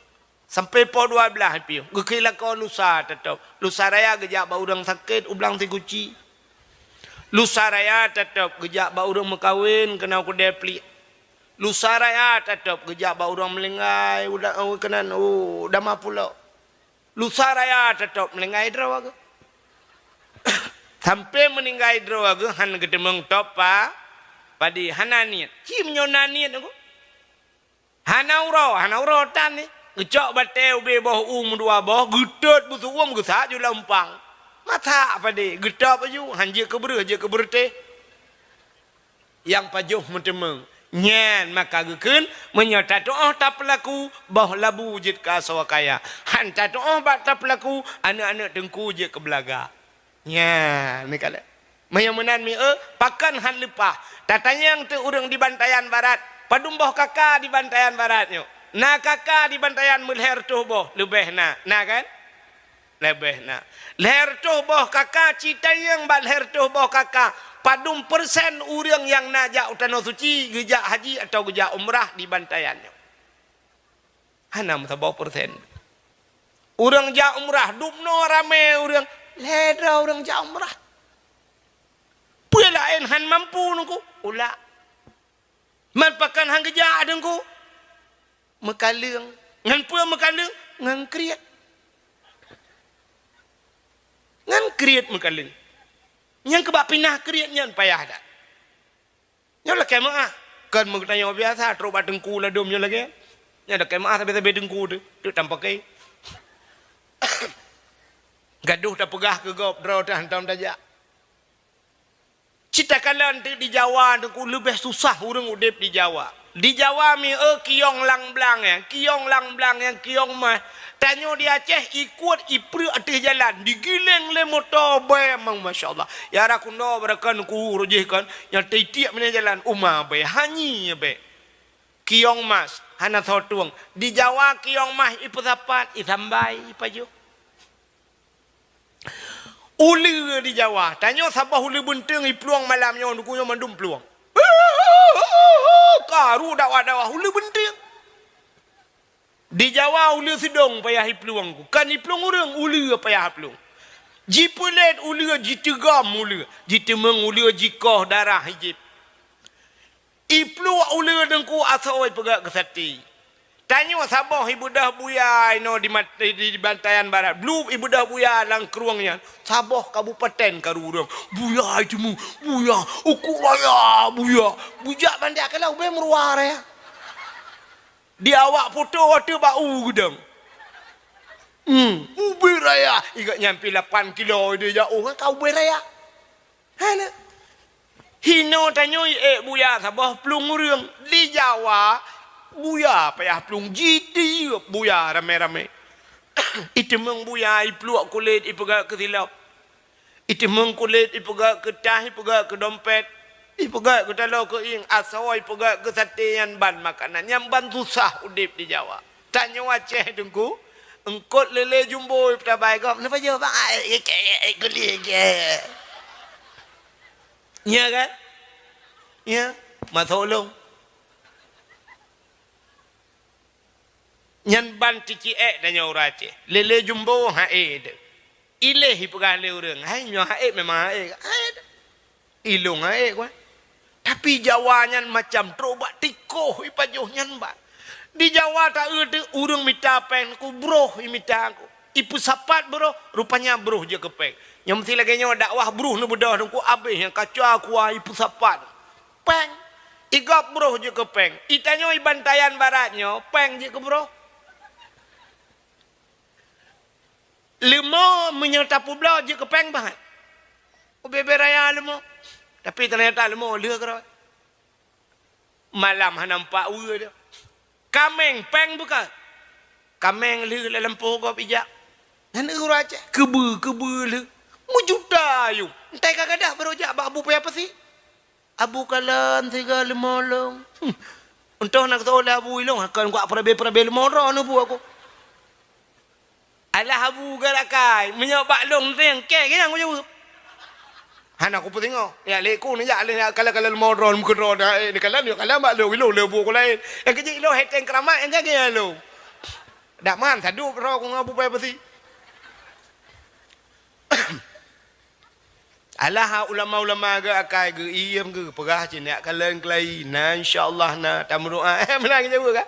sampai po 12 piu. Gekila ko lusa tetap. Lusa raya gejak ba urang sakit ublang si kuci. Lusa raya tetap gejak ba urang mekawin kena ku depli. Lusa raya tetap gejak ba urang melengai udah kenan dama pulau. Lusa raya tetap melengai draw aga. Sampai meninggai draw aga han gedemeng top pa padi hananiat. Cim nyonaniat aku. Hanauro tan ni. Ngecok bateu be boh dua boh gedot busu wong gesak ju lampang. Mata apa de gedap aju hanje keber teh. yang pajuh mentemeng nyan maka gekeun menyata doa tak pelaku bah labu jit ka sawakaya hanta doa bak tak pelaku anak-anak dengku je ke belaga nya ni kala mayamunan mi pakan han lepah tatanya yang tu urang di Bantayan Barat padumboh kakak di Bantayan Barat nyo na kakak di Bantayan mulher tuh boh lebih na kan lebih na leher tuh boh kakak cita yang bal leher tuh boh kakak padum persen urang yang najak utano suci gejak haji atau gejak umrah di Bantayannya hanam sabau persen urang jak umrah dupno rame urang ledra urang jak umrah pulain han mampu nungku ula man pakan han gejak adengku mekaleung ngan pua mekaleung ngan kriat mekaleung yang kebak pinah kriatnya payah dah. Nya lah kemah kan mengenai biasa terus dengku lah domnya lagi. Nya ada kemah sampai dengku tu tanpa kai. Gaduh dah pegah ke gop draw dah hantam dajak. Cita kalan di Jawa dengku lebih susah urang udip di Jawa. Di Jawa mi kiong lang blang ya, kiong lang blang yang kiong mah tanyo di Aceh ikut ipru atas jalan digileng le motor be mang masyaallah ya rakuno berakan ku rojehkan yang tiap mana jalan umah be hanyi be kiong mas hana thotuang di Jawa kiong mas ipu sapat isambai ipajo uli di Jawa tanyo sabah uli bunting ipluang malamnya ndukunyo mandum pluang karu dakwah uli bunting di Jawa uli sidong payah ipluangku kan ipluang urang uli payah ipluang jipulet uli jitegam uli jitemeng uli jikoh darah hijib ipluang uli dengku asoi pegak kesati tanyo sabah ibu dah buya no di Bantayan Barat belum ibu dah buya lang keruangnya sabah kabupaten karurang buya itu mu buya ukulaya buya bujak bandak kalau be meruar ya di awak foto waktu bau gedang ubi raya ikat nyampi 8 kilo dia jauh kan kau ubi raya hana hino tanyo buya sabah pelung urang di Jawa buya payah pelung jiti buya rame-rame itu meng buya ipluak kulit ipegak ke silap itu meng kulit ipegak ke tah ipegak ke dompet ipegak ke talau ke ing asoi ipegak ke satean ban makanan yang ban susah udip di Jawa tanya Aceh dengku engkot lele jumbo iptabai kau napa je bang geli ya kan ya matolong nyan ban tici tanya orang Aceh lele jumbo de ileh ipegak le urang hai nyo memang ilung kwa tapi Jawanya macam terobak tikoh ipajoh nyan ba di Jawa tak ada urang minta pen ku bro minta aku ipu sapat bro rupanya bro je kepeng yang mesti lagi nyo dakwah bro nu bedah ku abih yang kaca aku ipu sapat peng igap bro je kepeng itanyo i Bantayan Baratnyo peng je ke bro lemo menyertapu blau je kepeng banget ubebe raya lemo tapi ternyata lemo leh kerot malam nampak ua dia kameng peng bukan kameng leh dalam pohon pijak dan urang Aceh kebe leh mujuta yu entai kagadah berojak bak abu apa sih abu kalan tiga lemolong untuk nak tahu lah abu ilong akan gua perabe lemoro nu bu aku alah abu garakai menyobak long tu yang ke yang aku jawab han aku pun tengok ya leku ni jak le kalau moron muka roda ni kalau mak lo le bu ko lain yang kecil lo heteng keramat yang jaga lo dak man sadu ro ko ngabu pai pasti alah ulama ke akai ke iem ke perah cinak kalen kelai na insyaallah na tamru'a menang jauh ka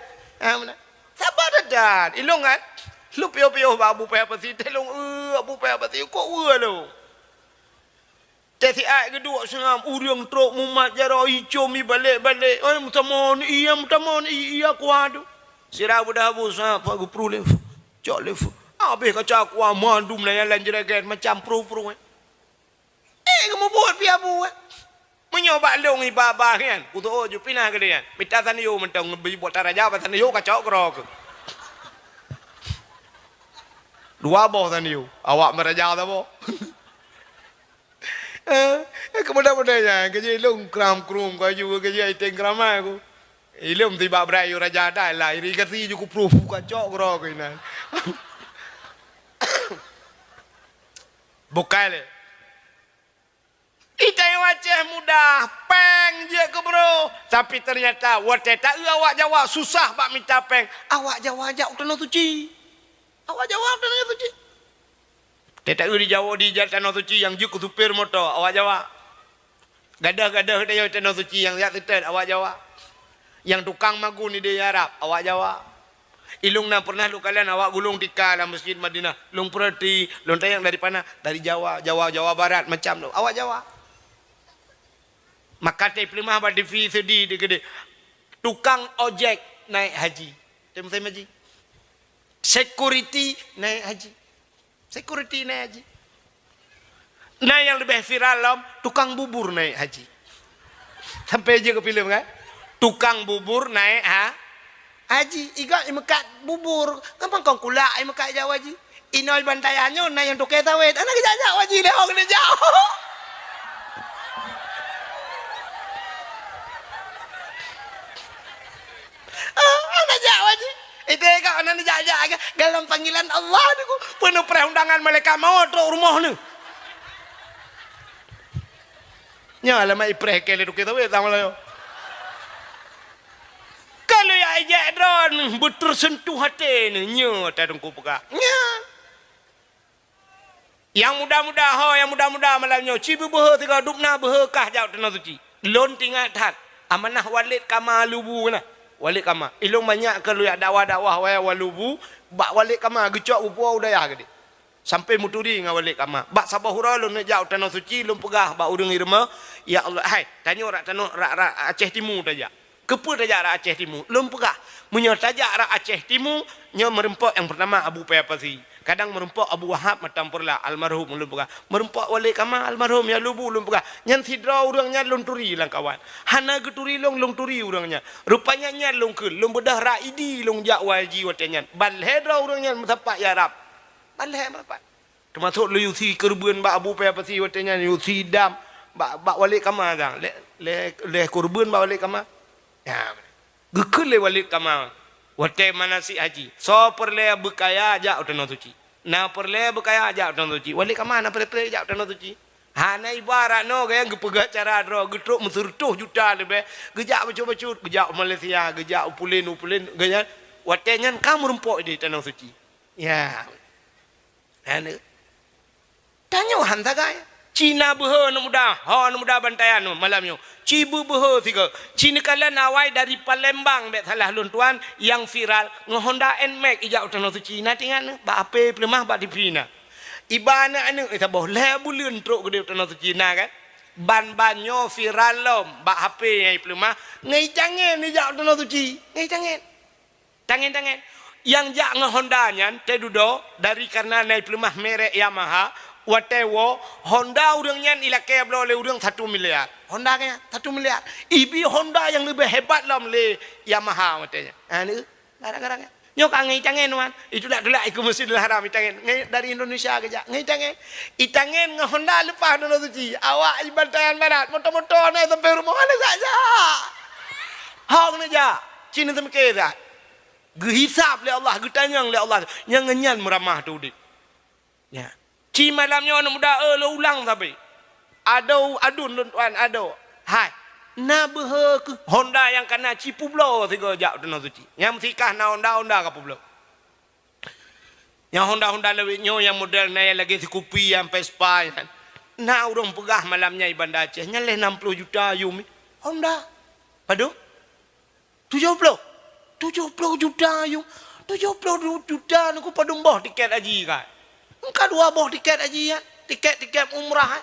menang sabar dadan ilongan lu pio abu pai pasti telong abu pai pasti ko lo Tesi ai kedua sengam urang truk mumat jaro ijo mi balik-balik. Ai mutamon iya kuadu. Sira budah bu sa pa gu pru le. Cok le. Habis kaca aku mandum layan jeragan macam pru. kamu buat pi abu. Menyoba long ibabah kan. Kutu ojo pinah ke dia. Minta taniyo mentang ngebi buat raja apa taniyo kacau kerok. Dua boh taniyo. Awak meraja apa? Kemudian kerja long kram krum kau juga kerja iteng kramai aku. Ilum tiba berayu raja dah lah. Irigasi juga proof kacau kerok ini. Bukan le. Kita yang wajah mudah, peng je ke bro. Tapi ternyata wate tak awak jawab susah bak minta peng. Awak jawab ajak tanah suci. Awak jawab tanah suci. Tak dijawab di tanah suci yang juk supir motor. Awak jawab. Gadah-gadah dia tanah suci yang lihat tetet. Awak jawab. Yang tukang magu ni dia Arab. Awak jawab. Ilung na pernah lu kalian awak gulung tika dalam masjid Madinah. Lung perhati, lung tayang dari mana? Dari Jawa, Jawa Barat macam tu. Awak jawab. Maka terima pada fi sedih di gede. Tukang ojek naik haji. Temu saya haji. Security naik haji. Security naik haji. Nah yang lebih viral lom, tukang bubur naik haji. Sampai je ke film kan? Tukang bubur naik haji. Iga imekat bubur. Gampang kau kulak imekat Jawa haji. Inoi bantayannya naik yang tukai tawet. Anak kejak haji dah orang ni jauh. Anak Jawa je. Itu kan anak Jawa dalam panggilan Allah ni ku penuh perundangan malaikat maut rumah ni. Nya lama ipreh kele tu kita we tahu lah. Kalau ya ajak drone betul sentuh hati ni nya tak dengku peka. Nya. Yang muda-muda malamnya cibu beh tiga dupna behkah jauh tanah suci. Lon tinggal tat amanah walid kama lubu na. Walik kama. Ilung banyak kalau ya dakwah-dakwah walubu, bak walik kama gecok upua udaya gede. Sampai muturi ngah walik kama. Bak sabah hura lu nak jauh tanah suci lu pegah bak udung irma. Ya Allah, hai, tanya rak tanah rak Aceh Timur tajak. Kepu tajak rak Aceh Timur. Lu pegah. Menyo tajak rak Aceh Timur, nyo merempok yang pertama Abu Payapasi. Kadang merempok Abu Wahab macam purla almarhum lu pegah. Merempok walik kama almarhum ya lubu lu pegah. Nyan sidra urangnya lunturi lang kawan. Hana geturi long turi urangnya. Rupanya nyan long ke long bedah raidi long jak waji watenya. Bal hedra urangnya matapak ya Arab. Bal he matapak. Termasuk lu yusi kerbuan ba Abu Payapasi watenya yusi dam ba walik kama dah. Le kurban ba walik kama. Ya. Gekul le walik kama. Wate manasik haji. So perle bekaya ajak tanah suci. Na perle bekaya ajak tanah suci. Wali ka mana perle ajak tanah suci. Hana ibarat no gaya gepegak cara dro getruk mensurtuh juta lebih. Gejak bacut-bacut, gejak Malaysia, gejak upulin gaya. Wate nyan kamu rempok di tanah suci. Ya. Hana. Tanya hanta gaya. Cina behe no muda, ha no muda bantayan no malamnya. Cibu behe tiga. Cina kala nawai dari Palembang bet salah lun tuan yang viral nge-Honda Nmax ijak tanah suci. Na tinggal ba ape plemah ba dipina. Ibana anu eta boh le buleun truk gede tanah suci na kan. Ban-banyo viral lom ba HP yang plemah ngai jangen ijak tanah suci. Ngai jangen. Tangen. Yang jak nge-Honda nyan tedudo dari karena naik plemah merek Yamaha. Watewo Honda urangnya ilake oleh urang 1 miliar. Honda nya 1 miliar. Ibi Honda yang lebih hebat lah le Yamaha matanya. Anu gara-garanya. Nyok angai tangen wan. Itu dak delak iku Masjidil Haram tangen. Ngai dari Indonesia aja. Ngai tangen. Itangen nge Honda lepas tanah suci. Awak ibantayan barat motor-motor naik sampai rumah mana saja. Hang ni ja. Cina temke dah. Gehisap le Allah, getanyang le Allah. Yang ngenyan meramah tu dik. Ya. Ci malamnya anak muda lo ulang tapi adun tuan ado hai na behe ke Honda yang kena ci publo tiga jak tanah suci yang sikah na Honda ka publo yang Honda lebih nyo yang model na lagi si kopi yang Vespa kan na urang pegah malamnya di Bandar Aceh nyaleh 60 juta yumi Honda padu 70 juta yum 70 juta aku padung boh tiket haji kan. Engkau 2 boh tiket haji ya. Tiket umrah.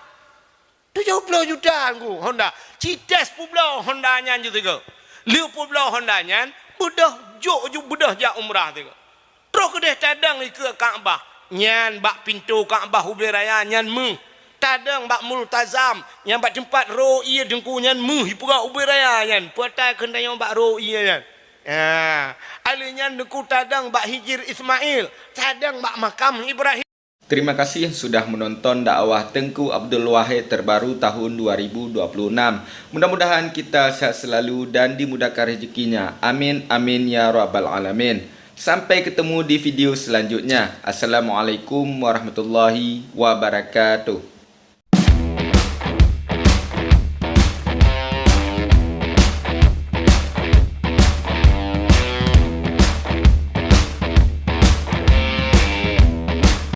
70 juta aku Honda. Cites publo Honda nyan juga. Liu publo Honda nyan bedah bedah jak umrah juga. Terus kedeh tadang ke Kaabah. Nyan bak pintu Kaabah Hubi Raya nyan meng. tadang bak multazam yang bak tempat ro ia dengkunyan mu hipura ubiraya yan puatai kendaya bak ro ia yan. Alinya deku tadang bak hijir Ismail, tadang bak makam Ibrahim. Terima kasih sudah menonton dakwah Tengku Abdul Wahid terbaru tahun 2026. Mudah-mudahan kita sehat selalu dan dimudahkan rezekinya. Amin amin ya rabbal alamin. Sampai ketemu di video selanjutnya. Assalamualaikum warahmatullahi wabarakatuh.